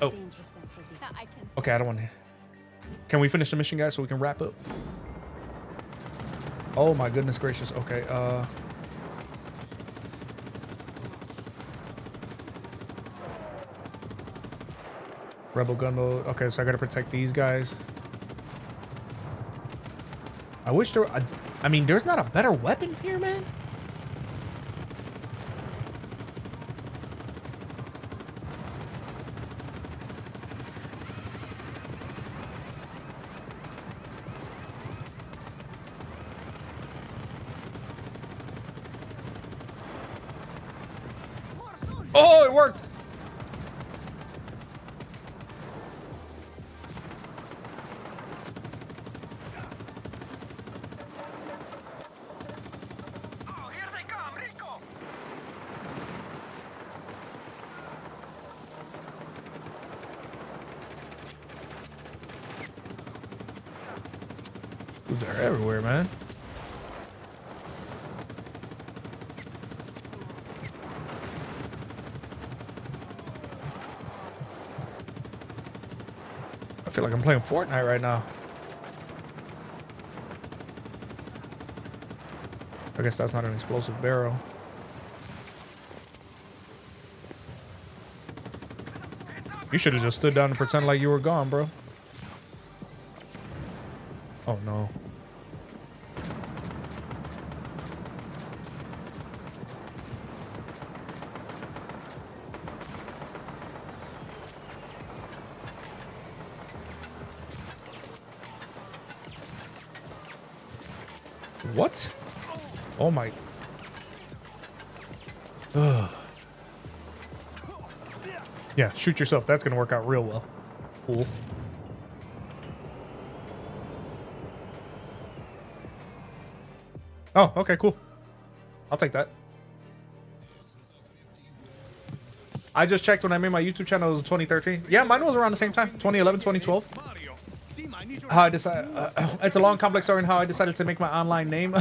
Oh. Okay, I don't want to. Can we finish the mission, guys, so we can wrap up? Oh my goodness gracious. Okay, rebel gunboat. Okay, so I gotta protect these guys. I wish there. I mean, there's not a better weapon here, man. Oh, it worked. Oh, here they come, Rico! Dude, they're everywhere, man. I feel like I'm playing Fortnite right now. I guess that's not an explosive barrel. You should have just stood down and pretend like you were gone, bro. Oh no. What? Oh my. Ugh. Yeah, shoot yourself. That's gonna work out real well. Fool. Oh, okay, cool. I'll take that. I just checked when I made my YouTube channel. It was 2013. Yeah, mine was around the same time. 2011, 2012. How I decided. It's a long, complex story in how I decided to make my online name.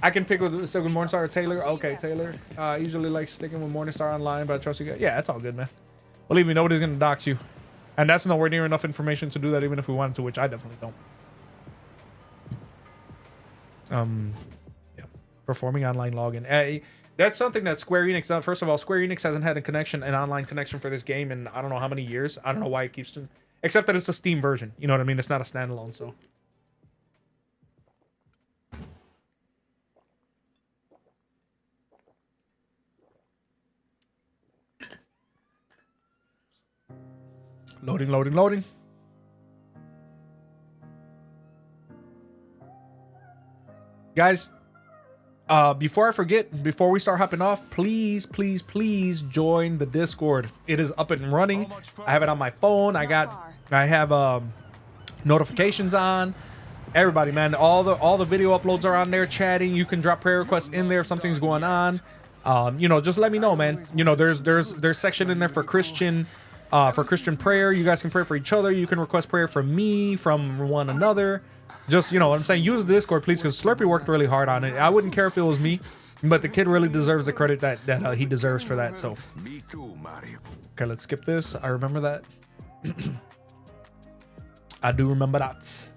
I can pick with Morningstar or Taylor. Okay, Taylor. I usually like sticking with Morningstar online, but I trust you guys. Yeah, that's all good, man. Believe me, nobody's gonna dox you, and that's nowhere near enough information to do that, even if we wanted to, which I definitely don't. Yeah, performing online login. That's something that Square Enix done. First of all, Square Enix hasn't had a connection, an online connection for this game in I don't know how many years. I don't know why it keeps doing. Except that it's a Steam version. You know what I mean? It's not a standalone, so. Loading, loading, loading. Guys, before I forget, before we start hopping off, please, please, please join the Discord. It is up and running. I have it on my phone. I have notifications on. Everybody, man, all the video uploads are on there, chatting. You can drop prayer requests in there if something's going on. You know, just let me know, man. You know, there's section in there for Christian prayer. You guys can pray for each other. You can request prayer from me, from one another. Just, you know what I'm saying, use the Discord, please, because Slurpee worked really hard on it. I wouldn't care if it was me, but the kid really deserves the credit that he deserves for that. So, Me too, Mario. okay, let's skip this. I remember that. I do remember that.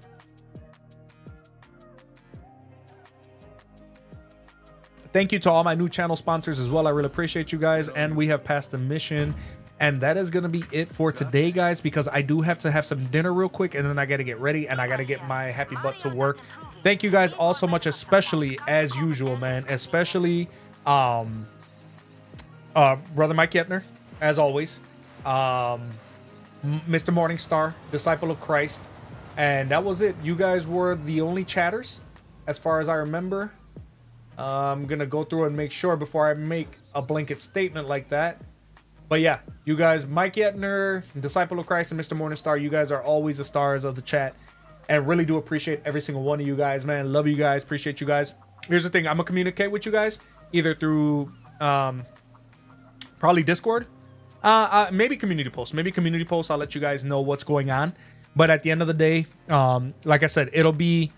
Thank you to all my new channel sponsors as well. I really appreciate you guys. And we have passed the mission. And that is going to be it for today, guys, because I do have to have some dinner real quick, and then I got to get ready, and I got to get my happy butt to work. Thank you guys all so much, especially, as usual, man, especially Brother Mike Yetner, as always, Mr. Morningstar, Disciple of Christ, and that was it. You guys were the only chatters, as far as I remember. I'm going to go through and make sure before I make a blanket statement like that. But yeah, you guys, Mike Yetner, Disciple of Christ, and Mr. Morningstar, you guys are always the stars of the chat. And really do appreciate every single one of you guys, man. Love you guys. Appreciate you guys. Here's the thing. I'm going to communicate with you guys either through probably Discord. Maybe community posts. Maybe community posts. I'll let you guys know what's going on. But at the end of the day, like I said, it'll be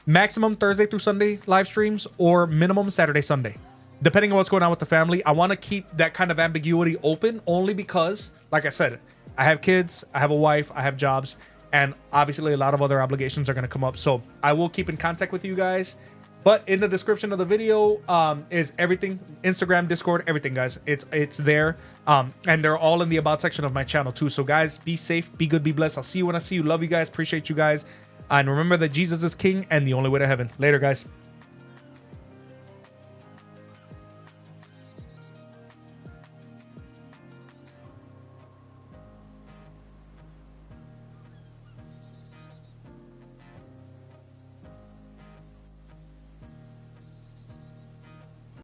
maximum Thursday through Sunday live streams or minimum Saturday, Sunday. Depending on what's going on with the family. I want to keep that kind of ambiguity open only because, like I said, I have kids, I have a wife, I have jobs, and obviously a lot of other obligations are going to come up. So I will keep in contact with you guys. But in the description of the video is everything, Instagram, Discord, everything, guys. It's there. And they're all in the about section of my channel too. So guys, be safe, be good, be blessed. I'll see you when I see you. Love you guys, appreciate you guys. And remember that Jesus is King and the only way to heaven. Later, guys.